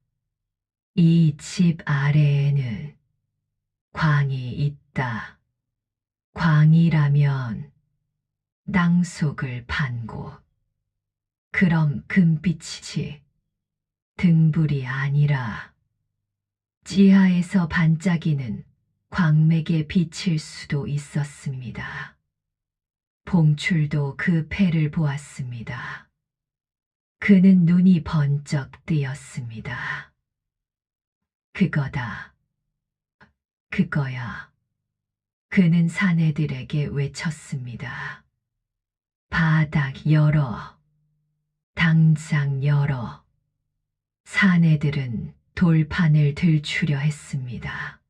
이 집 아래에는 광이 있다. 광이라면 땅속을 판 곳. 그럼 금빛이지. 등불이 아니라 지하에서 반짝이는 광맥의 빛일 수도 있었습니다. 봉출도 그 패를 보았습니다. 그는 눈이 번쩍 뜨였습니다. 그거다. 그거야. 그는 사내들에게 외쳤습니다. 바닥 열어. 당장 열어. 사내들은 돌판을 들추려 했습니다.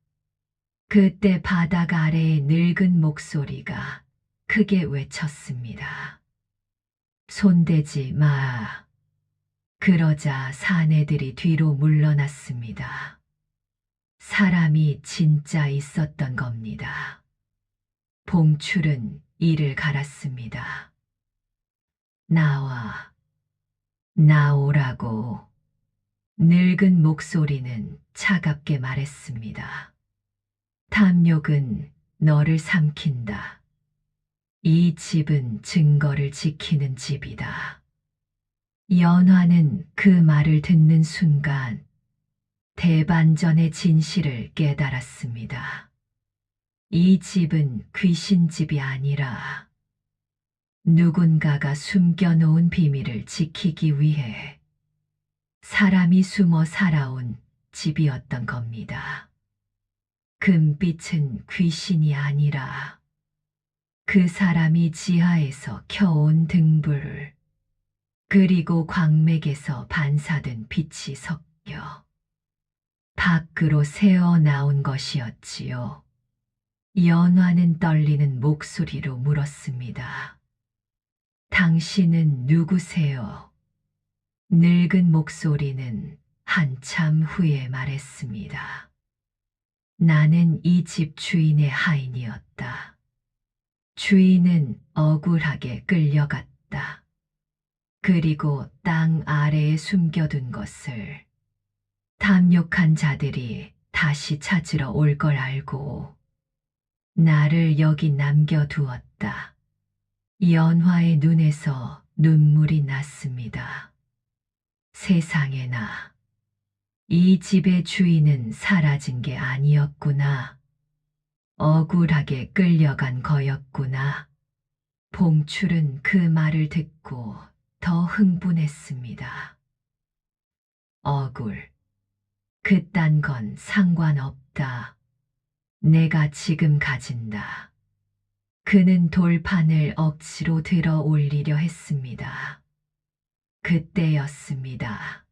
그때 바닥 아래의 늙은 목소리가 크게 외쳤습니다. 손대지 마. 그러자 사내들이 뒤로 물러났습니다. 사람이 진짜 있었던 겁니다. 봉출은 이를 갈았습니다. 나오라고. 늙은 목소리는 차갑게 말했습니다. 탐욕은 너를 삼킨다. 이 집은 증거를 지키는 집이다. 연화는 그 말을 듣는 순간 대반전의 진실을 깨달았습니다. 이 집은 귀신집이 아니라 누군가가 숨겨놓은 비밀을 지키기 위해 사람이 숨어 살아온 집이었던 겁니다. 금빛은 귀신이 아니라 그 사람이 지하에서 켜온 등불, 그리고 광맥에서 반사된 빛이 섞여 밖으로 새어 나온 것이었지요. 연화는 떨리는 목소리로 물었습니다. 당신은 누구세요? 늙은 목소리는 한참 후에 말했습니다. 나는 이 집 주인의 하인이었다. 주인은 억울하게 끌려갔다. 그리고 땅 아래에 숨겨둔 것을 탐욕한 자들이 다시 찾으러 올 걸 알고 나를 여기 남겨두었다. 연화의 눈에서 눈물이 났습니다. 세상에나, 이 집의 주인은 사라진 게 아니었구나. 억울하게 끌려간 거였구나. 봉출은 그 말을 듣고 더 흥분했습니다. 억울. 그딴 건 상관없다. 내가 지금 가진다. 그는 돌판을 억지로 들어 올리려 했습니다. 그때였습니다.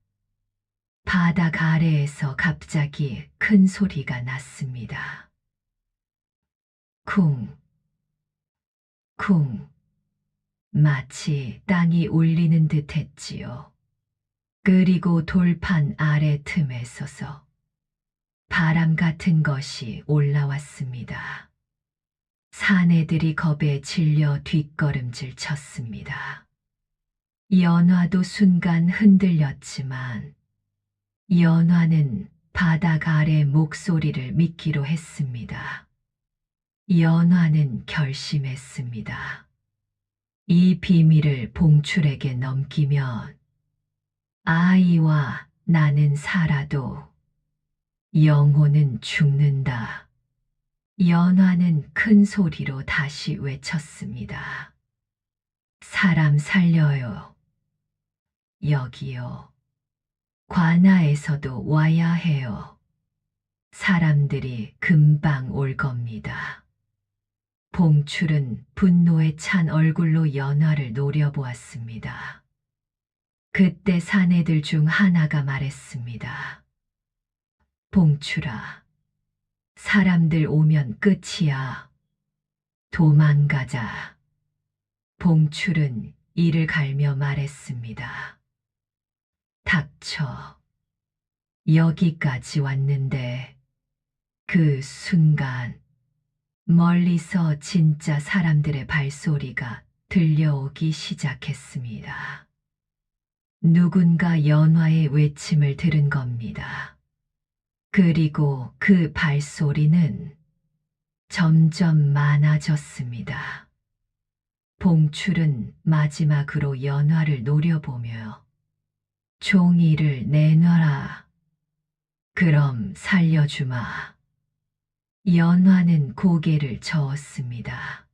바닥 아래에서 갑자기 큰 소리가 났습니다. 쿵, 쿵. 마치 땅이 울리는 듯 했지요. 그리고 돌판 아래 틈에 서서 바람 같은 것이 올라왔습니다. 사내들이 겁에 질려 뒷걸음질 쳤습니다. 연화도 순간 흔들렸지만 연화는 바닥 아래 목소리를 믿기로 했습니다. 연화는 결심했습니다. 이 비밀을 봉출에게 넘기면 아이와 나는 살아도 영혼은 죽는다. 연화는 큰 소리로 다시 외쳤습니다. 사람 살려요. 여기요. 관아에서도 와야 해요. 사람들이 금방 올 겁니다. 봉출은 분노에 찬 얼굴로 연화를 노려보았습니다. 그때 사내들 중 하나가 말했습니다. 봉출아, 사람들 오면 끝이야. 도망가자. 봉출은 이를 갈며 말했습니다. 닥쳐. 여기까지 왔는데 그 순간 멀리서 진짜 사람들의 발소리가 들려오기 시작했습니다. 누군가 연화의 외침을 들은 겁니다. 그리고 그 발소리는 점점 많아졌습니다. 봉출은 마지막으로 연화를 노려보며 종이를 내놔라. 그럼 살려주마. 연화는 고개를 저었습니다.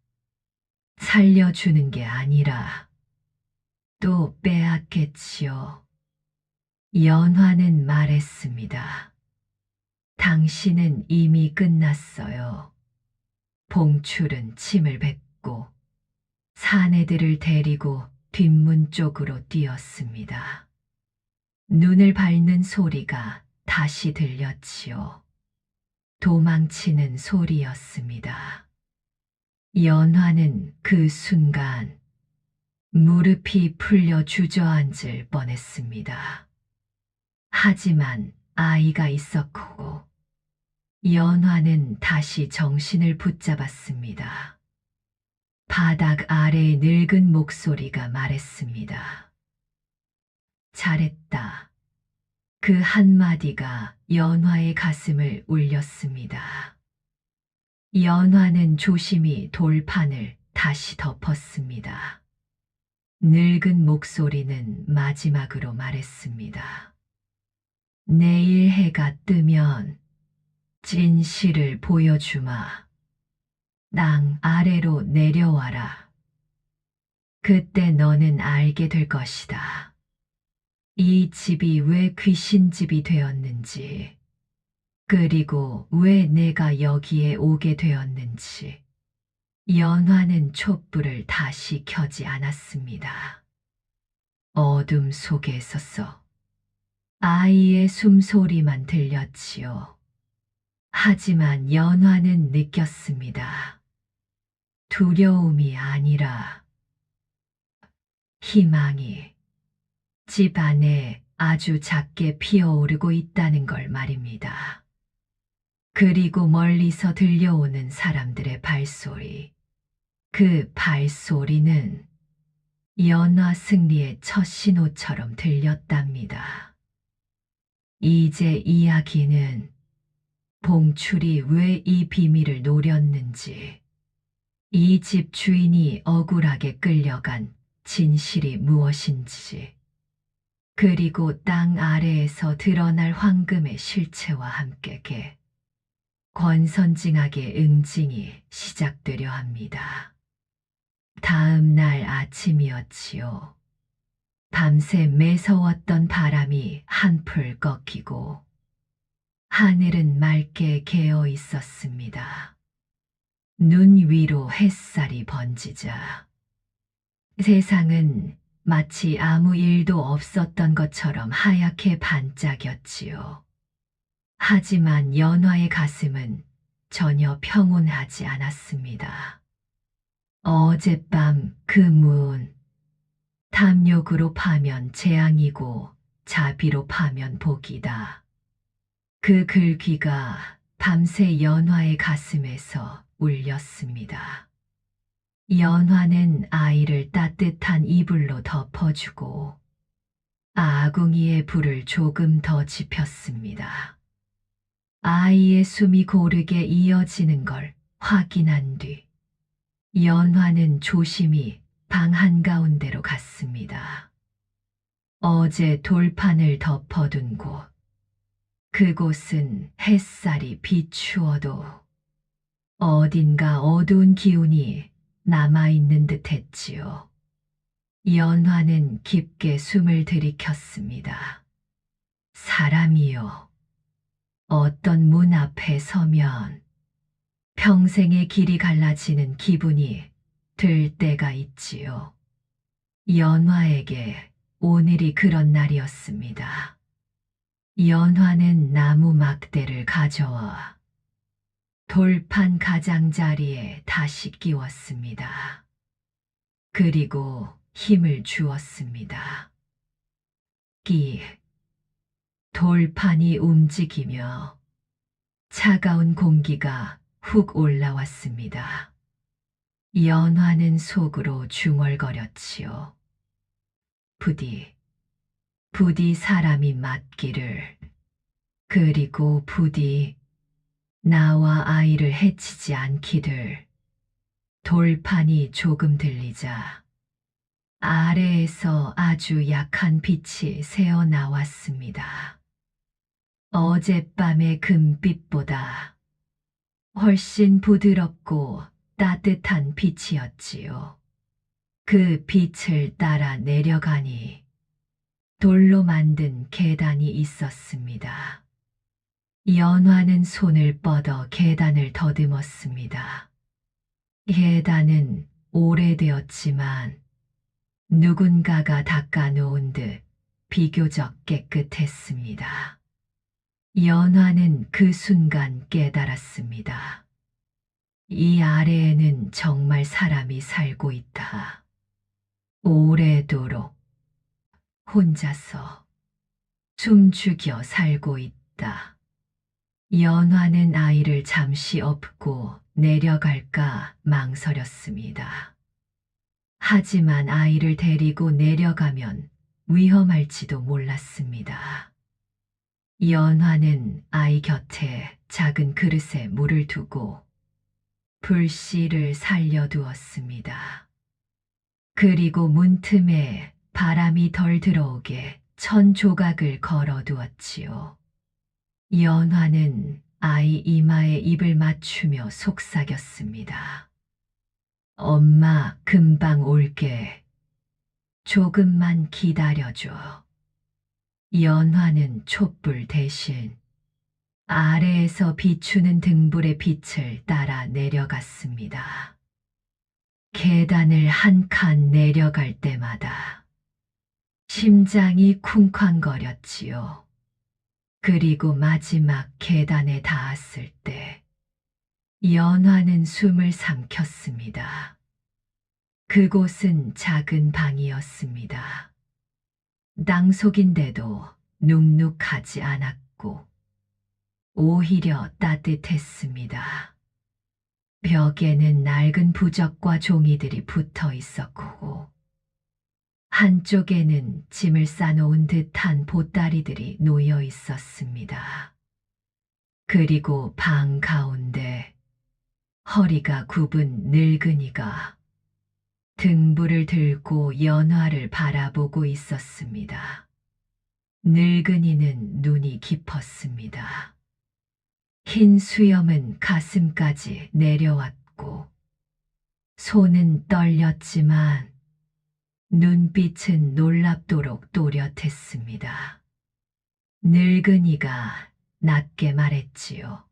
살려주는 게 아니라 또 빼앗겠지요. 연화는 말했습니다. 당신은 이미 끝났어요. 봉출은 침을 뱉고 사내들을 데리고 뒷문 쪽으로 뛰었습니다. 눈을 밟는 소리가 다시 들렸지요. 도망치는 소리였습니다. 연화는 그 순간 무릎이 풀려 주저앉을 뻔했습니다. 하지만 아이가 있었고 연화는 다시 정신을 붙잡았습니다. 바닥 아래의 늙은 목소리가 말했습니다. 잘했다. 그 한마디가 연화의 가슴을 울렸습니다. 연화는 조심히 돌판을 다시 덮었습니다. 늙은 목소리는 마지막으로 말했습니다. 내일 해가 뜨면 진실을 보여주마. 땅 아래로 내려와라. 그때 너는 알게 될 것이다. 이 집이 왜 귀신집이 되었는지, 그리고 왜 내가 여기에 오게 되었는지. 연화는 촛불을 다시 켜지 않았습니다. 어둠 속에 서서 아이의 숨소리만 들렸지요. 하지만 연화는 느꼈습니다. 두려움이 아니라 희망이 집 안에 아주 작게 피어오르고 있다는 걸 말입니다. 그리고 멀리서 들려오는 사람들의 발소리. 그 발소리는 연화 승리의 첫 신호처럼 들렸답니다. 이제 이야기는 봉출이 왜 이 비밀을 노렸는지, 이 집 주인이 억울하게 끌려간 진실이 무엇인지, 그리고 땅 아래에서 드러날 황금의 실체와 함께 권선징악의 응징이 시작되려 합니다. 다음 날 아침이었지요. 밤새 매서웠던 바람이 한풀 꺾이고 하늘은 맑게 개어 있었습니다. 눈 위로 햇살이 번지자 세상은 마치 아무 일도 없었던 것처럼 하얗게 반짝였지요. 하지만 연화의 가슴은 전혀 평온하지 않았습니다. 어젯밤 그 문, 탐욕으로 파면 재앙이고 자비로 파면 복이다. 그 글귀가 밤새 연화의 가슴에서 울렸습니다. 연화는 아이를 따뜻한 이불로 덮어주고 아궁이의 불을 조금 더 지폈습니다. 아이의 숨이 고르게 이어지는 걸 확인한 뒤 연화는 조심히 방 한가운데로 갔습니다. 어제 돌판을 덮어둔 곳. 그곳은 햇살이 비추어도 어딘가 어두운 기운이 남아있는 듯 했지요. 연화는 깊게 숨을 들이켰습니다. 사람이요. 어떤 문 앞에 서면 평생의 길이 갈라지는 기분이 들 때가 있지요. 연화에게 오늘이 그런 날이었습니다. 연화는 나무 막대를 가져와 돌판 가장자리에 다시 끼웠습니다. 그리고 힘을 주었습니다. 끼. 돌판이 움직이며 차가운 공기가 훅 올라왔습니다. 연화는 속으로 중얼거렸지요. 부디, 부디 사람이 맞기를, 그리고 부디 나와 아이를 해치지 않기를. 돌판이 조금 들리자 아래에서 아주 약한 빛이 새어 나왔습니다. 어젯밤의 금빛보다 훨씬 부드럽고 따뜻한 빛이었지요. 그 빛을 따라 내려가니 돌로 만든 계단이 있었습니다. 연화는 손을 뻗어 계단을 더듬었습니다. 계단은 오래되었지만 누군가가 닦아놓은 듯 비교적 깨끗했습니다. 연화는 그 순간 깨달았습니다. 이 아래에는 정말 사람이 살고 있다. 오래도록 혼자서 숨죽여 살고 있다. 연화는 아이를 잠시 업고 내려갈까 망설였습니다. 하지만 아이를 데리고 내려가면 위험할지도 몰랐습니다. 연화는 아이 곁에 작은 그릇에 물을 두고 불씨를 살려두었습니다. 그리고 문틈에 바람이 덜 들어오게 천 조각을 걸어두었지요. 연화는 아이 이마에 입을 맞추며 속삭였습니다. 엄마, 금방 올게. 조금만 기다려줘. 연화는 촛불 대신 아래에서 비추는 등불의 빛을 따라 내려갔습니다. 계단을 한 칸 내려갈 때마다 심장이 쿵쾅거렸지요. 그리고 마지막 계단에 닿았을 때 연화는 숨을 삼켰습니다. 그곳은 작은 방이었습니다. 땅속인데도 눅눅하지 않았고 오히려 따뜻했습니다. 벽에는 낡은 부적과 종이들이 붙어 있었고 한쪽에는 짐을 싸놓은 듯한 보따리들이 놓여 있었습니다. 그리고 방 가운데 허리가 굽은 늙은이가 등불을 들고 연화를 바라보고 있었습니다. 늙은이는 눈이 깊었습니다. 흰 수염은 가슴까지 내려왔고 손은 떨렸지만 눈빛은 놀랍도록 또렷했습니다. 늙은이가 낮게 말했지요.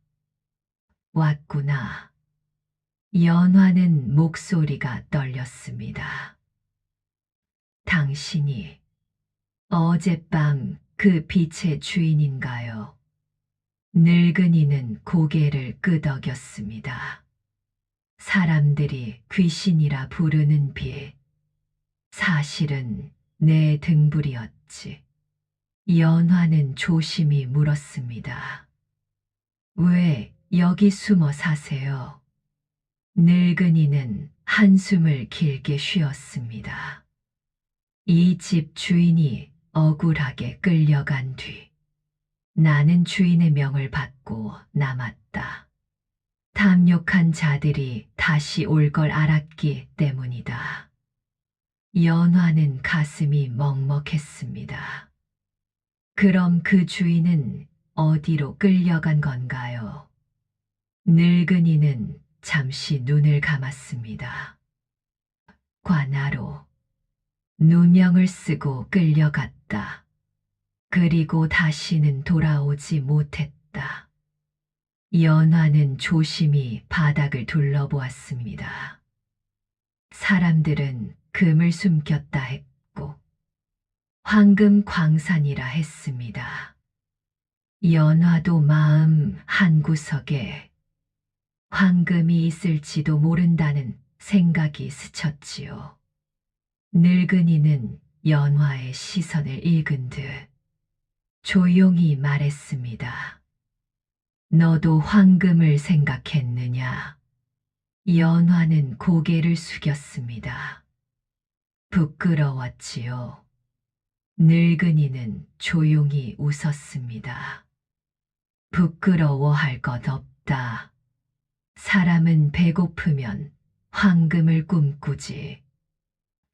왔구나. 연화는 목소리가 떨렸습니다. 당신이 어젯밤 그 빛의 주인인가요? 늙은이는 고개를 끄덕였습니다. 사람들이 귀신이라 부르는 빛, 사실은 내 등불이었지. 연화는 조심히 물었습니다. 왜 여기 숨어 사세요? 늙은이는 한숨을 길게 쉬었습니다. 이 집 주인이 억울하게 끌려간 뒤 나는 주인의 명을 받고 남았다. 탐욕한 자들이 다시 올 걸 알았기 때문이다. 연화는 가슴이 먹먹했습니다. 그럼 그 주인은 어디로 끌려간 건가요? 늙은이는 잠시 눈을 감았습니다. 관아로 누명을 쓰고 끌려갔다. 그리고 다시는 돌아오지 못했다. 연화는 조심히 바닥을 둘러보았습니다. 사람들은 금을 숨겼다 했고 황금 광산이라 했습니다. 연화도 마음 한구석에 황금이 있을지도 모른다는 생각이 스쳤지요. 늙은이는 연화의 시선을 읽은 듯 조용히 말했습니다. 너도 황금을 생각했느냐? 연화는 고개를 숙였습니다. 부끄러웠지요. 늙은이는 조용히 웃었습니다. 부끄러워할 것 없다. 사람은 배고프면 황금을 꿈꾸지.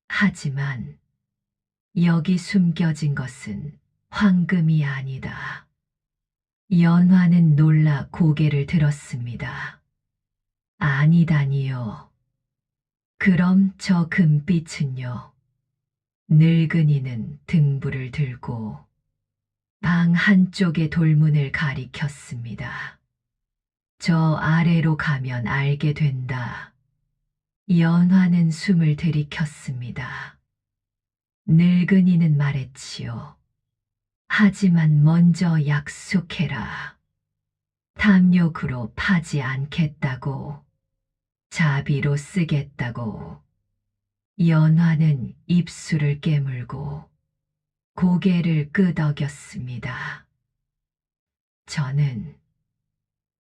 하지만 여기 숨겨진 것은 황금이 아니다. 연화는 놀라 고개를 들었습니다. 아니다니요. 그럼 저 금빛은요? 늙은이는 등불을 들고 방 한쪽의 돌문을 가리켰습니다. 저 아래로 가면 알게 된다. 연화는 숨을 들이켰습니다. 늙은이는 말했지요. 하지만 먼저 약속해라. 탐욕으로 파지 않겠다고. 자비로 쓰겠다고. 연화는 입술을 깨물고 고개를 끄덕였습니다. 저는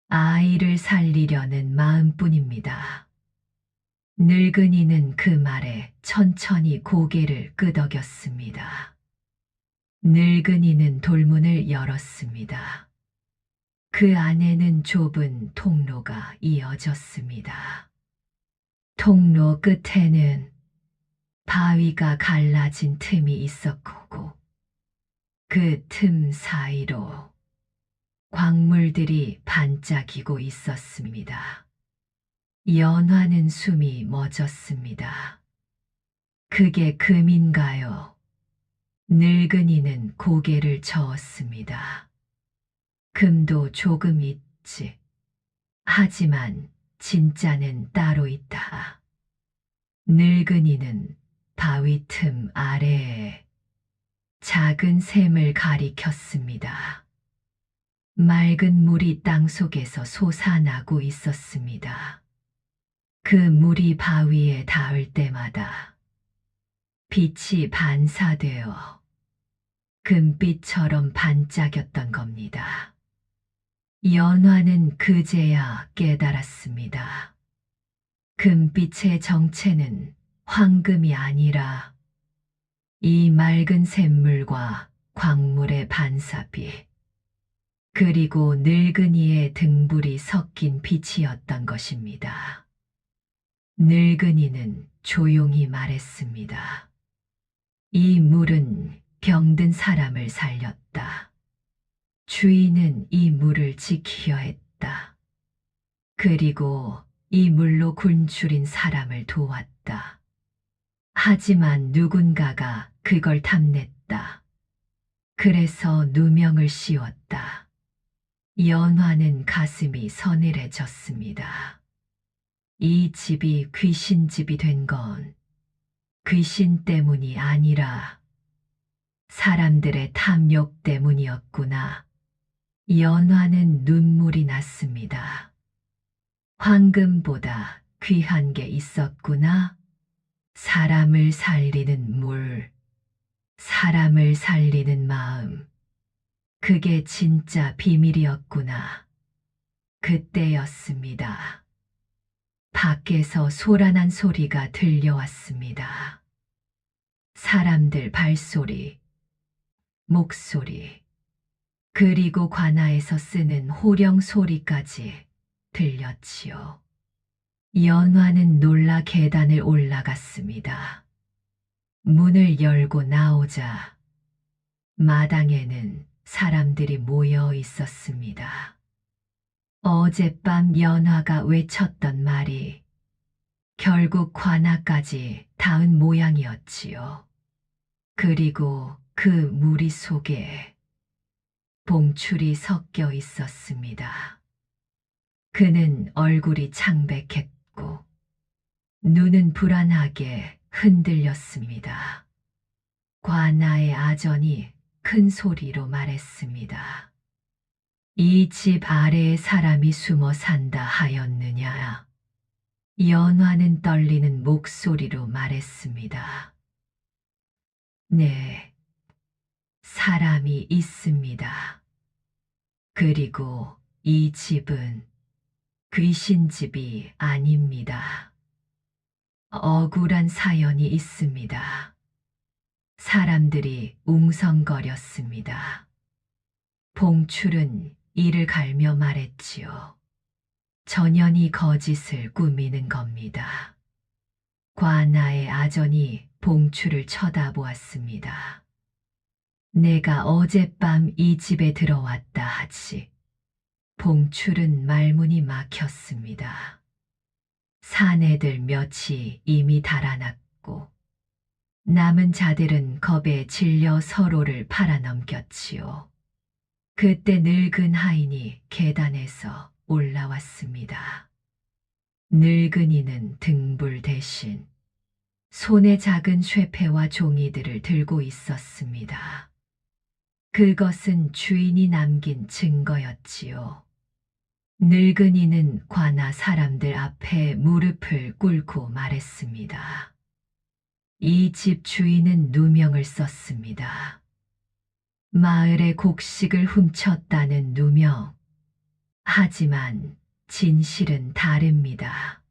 아이를 살리려는 마음뿐입니다. 늙은이는 그 말에 천천히 고개를 끄덕였습니다. 늙은이는 돌문을 열었습니다. 그 안에는 좁은 통로가 이어졌습니다. 통로 끝에는 바위가 갈라진 틈이 있었고 그 틈 사이로 광물들이 반짝이고 있었습니다. 연화는 숨이 멎었습니다. 그게 금인가요? 늙은이는 고개를 저었습니다. 금도 조금 있지. 하지만 진짜는 따로 있다. 늙은이는 바위 틈 아래에 작은 샘을 가리켰습니다. 맑은 물이 땅속에서 솟아나고 있었습니다. 그 물이 바위에 닿을 때마다 빛이 반사되어 금빛처럼 반짝였던 겁니다. 연화는 그제야 깨달았습니다. 금빛의 정체는 황금이 아니라 이 맑은 샘물과 광물의 반사빛, 그리고 늙은이의 등불이 섞인 빛이었던 것입니다. 늙은이는 조용히 말했습니다. 이 물은 병든 사람을 살렸다. 주인은 이 물을 지켜야 했다. 그리고 이 물로 굶주린 사람을 도왔다. 하지만 누군가가 그걸 탐냈다. 그래서 누명을 씌웠다. 연화는 가슴이 서늘해졌습니다. 이 집이 귀신집이 된 건 귀신 때문이 아니라 사람들의 탐욕 때문이었구나. 연화는 눈물이 났습니다. 황금보다 귀한 게 있었구나. 사람을 살리는 물, 사람을 살리는 마음. 그게 진짜 비밀이었구나. 그때였습니다. 밖에서 소란한 소리가 들려왔습니다. 사람들 발소리, 목소리, 그리고 관아에서 쓰는 호령 소리까지 들렸지요. 연화는 놀라 계단을 올라갔습니다. 문을 열고 나오자 마당에는 사람들이 모여 있었습니다. 어젯밤 연화가 외쳤던 말이 결국 관아까지 닿은 모양이었지요. 그리고 그 무리 속에 봉출이 섞여 있었습니다. 그는 얼굴이 창백했고 눈은 불안하게 흔들렸습니다. 관아의 아전이 큰 소리로 말했습니다. 이 집 아래에 사람이 숨어 산다 하였느냐? 연화는 떨리는 목소리로 말했습니다. 네, 사람이 있습니다. 그리고 이 집은 귀신집이 아닙니다. 억울한 사연이 있습니다. 사람들이 웅성거렸습니다. 봉출은 이를 갈며 말했지요. 전연이 거짓을 꾸미는 겁니다. 관아의 아전이 봉출을 쳐다보았습니다. 내가 어젯밤 이 집에 들어왔다 하지. 봉출은 말문이 막혔습니다. 사내들 몇이 이미 달아났고 남은 자들은 겁에 질려 서로를 팔아넘겼지요. 그때 늙은 하인이 계단에서 올라왔습니다. 늙은이는 등불 대신 손에 작은 쇠패와 종이들을 들고 있었습니다. 그것은 주인이 남긴 증거였지요. 늙은이는 관아 사람들 앞에 무릎을 꿇고 말했습니다. 이 집 주인은 누명을 썼습니다. 마을의 곡식을 훔쳤다는 누명. 하지만 진실은 다릅니다.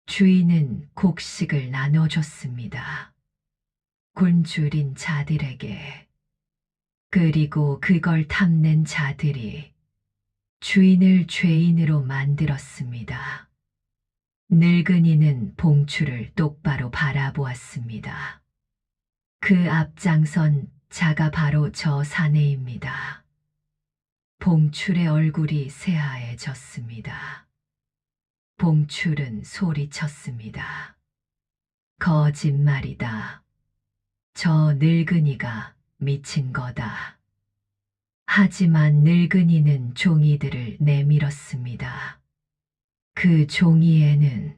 주인은 곡식을 나눠줬습니다. 굶주린 자들에게. 그리고 그걸 탐낸 자들이 주인을 죄인으로 만들었습니다. 늙은이는 봉출을 똑바로 바라보았습니다. 그 앞장선 자가 바로 저 사내입니다. 봉출의 얼굴이 새하얘졌습니다. 봉출은 소리쳤습니다. 거짓말이다. 저 늙은이가 미친 거다. 하지만 늙은이는 종이들을 내밀었습니다. 그 종이에는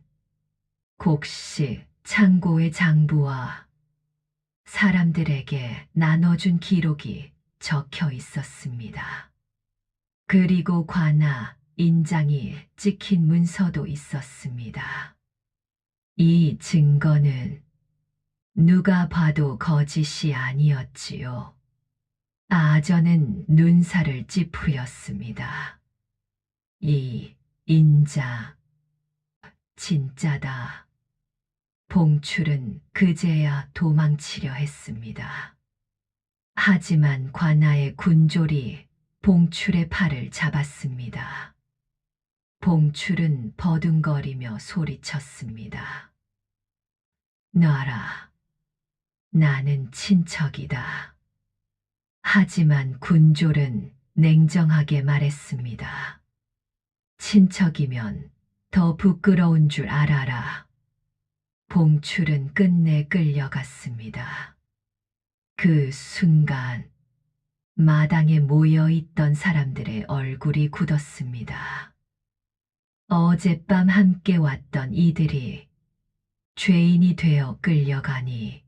곡식 창고의 장부와 사람들에게 나눠준 기록이 적혀 있었습니다. 그리고 관아 인장이 찍힌 문서도 있었습니다. 이 증거는 누가 봐도 거짓이 아니었지요. 아전은 눈살을 찌푸렸습니다. 이 인장, 진짜다. 봉출은 그제야 도망치려 했습니다. 하지만 관아의 군졸이 봉출의 팔을 잡았습니다. 봉출은 버둥거리며 소리쳤습니다. 놔라. 나는 친척이다. 하지만 군졸은 냉정하게 말했습니다. 친척이면 더 부끄러운 줄 알아라. 봉출은 끝내 끌려갔습니다. 그 순간 마당에 모여있던 사람들의 얼굴이 굳었습니다. 어젯밤 함께 왔던 이들이 죄인이 되어 끌려가니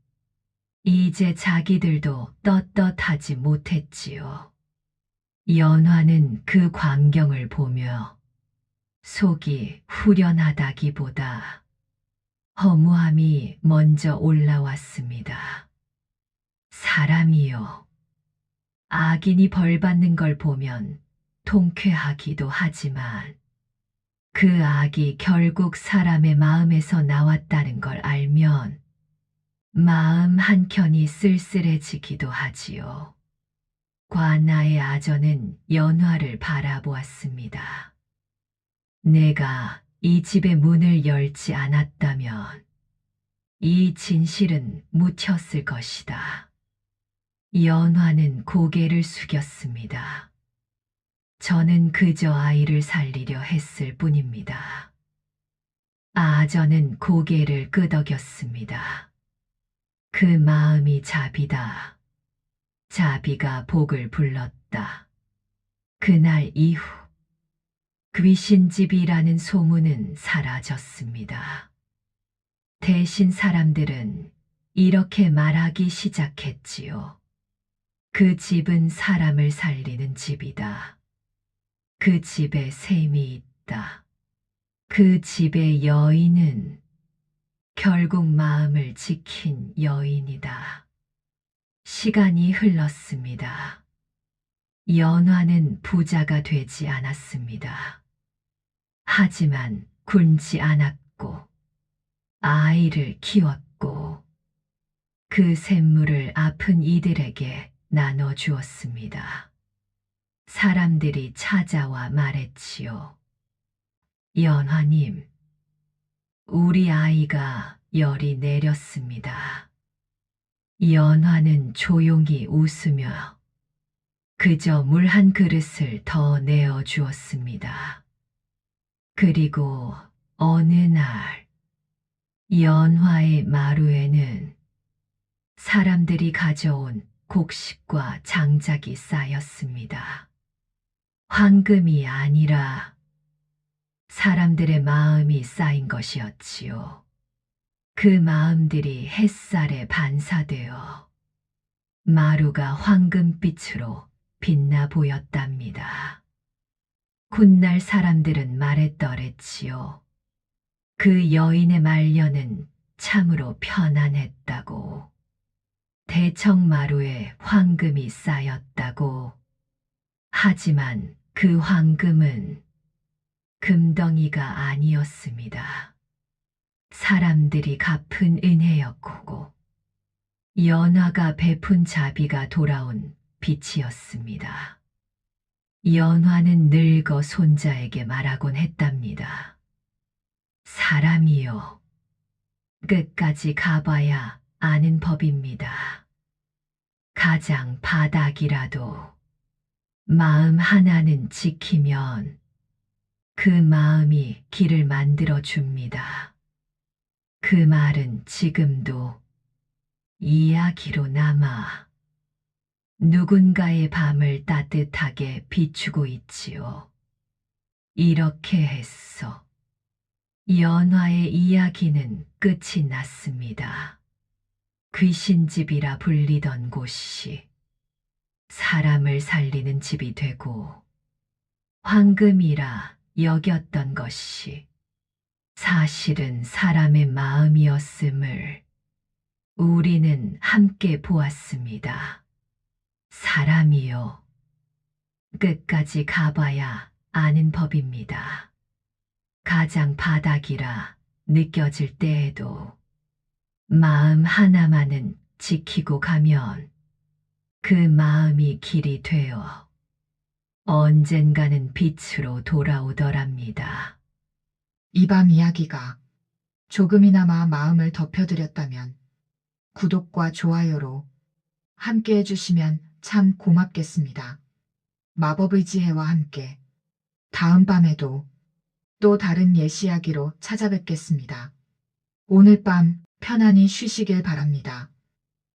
이제 자기들도 떳떳하지 못했지요. 연화는 그 광경을 보며 속이 후련하다기보다 허무함이 먼저 올라왔습니다. 사람이요. 악인이 벌받는 걸 보면 통쾌하기도 하지만 그 악이 결국 사람의 마음에서 나왔다는 걸 알면 마음 한켠이 쓸쓸해지기도 하지요. 관아의 아전은 연화를 바라보았습니다. 내가 이 집의 문을 열지 않았다면 이 진실은 묻혔을 것이다. 연화는 고개를 숙였습니다. 저는 그저 아이를 살리려 했을 뿐입니다. 아전은 고개를 끄덕였습니다. 그 마음이 자비다. 자비가 복을 불렀다. 그날 이후 귀신집이라는 소문은 사라졌습니다. 대신 사람들은 이렇게 말하기 시작했지요. 그 집은 사람을 살리는 집이다. 그 집에 샘이 있다. 그 집의 여인은 결국 마음을 지킨 여인이다. 시간이 흘렀습니다. 연화는 부자가 되지 않았습니다. 하지만 굶지 않았고 아이를 키웠고 그 샘물을 아픈 이들에게 나눠주었습니다. 사람들이 찾아와 말했지요. 연화님, 우리 아이가 열이 내렸습니다. 연화는 조용히 웃으며 그저 물 한 그릇을 더 내어 주었습니다. 그리고 어느 날 연화의 마루에는 사람들이 가져온 곡식과 장작이 쌓였습니다. 황금이 아니라 사람들의 마음이 쌓인 것이었지요. 그 마음들이 햇살에 반사되어 마루가 황금빛으로 빛나 보였답니다. 훗날 사람들은 말했더랬지요. 그 여인의 말년은 참으로 편안했다고. 대청마루에 황금이 쌓였다고. 하지만 그 황금은 금덩이가 아니었습니다. 사람들이 갚은 은혜였고 연화가 베푼 자비가 돌아온 빛이었습니다. 연화는 늙어 손자에게 말하곤 했답니다. 사람이요. 끝까지 가봐야 아는 법입니다. 가장 바닥이라도 마음 하나는 지키면 그 마음이 길을 만들어 줍니다. 그 말은 지금도 이야기로 남아 누군가의 밤을 따뜻하게 비추고 있지요. 이렇게 했어. 연화의 이야기는 끝이 났습니다. 귀신집이라 불리던 곳이 사람을 살리는 집이 되고 황금이라 여겼던 것이 사실은 사람의 마음이었음을 우리는 함께 보았습니다. 사람이요. 끝까지 가봐야 아는 법입니다. 가장 바닥이라 느껴질 때에도 마음 하나만은 지키고 가면 그 마음이 길이 되어 언젠가는 빛으로 돌아오더랍니다. 이 밤 이야기가 조금이나마 마음을 덮여드렸다면 구독과 좋아요로 함께 해주시면 참 고맙겠습니다. 마법의 지혜와 함께 다음 밤에도 또 다른 예시 이야기로 찾아뵙겠습니다. 오늘 밤 편안히 쉬시길 바랍니다.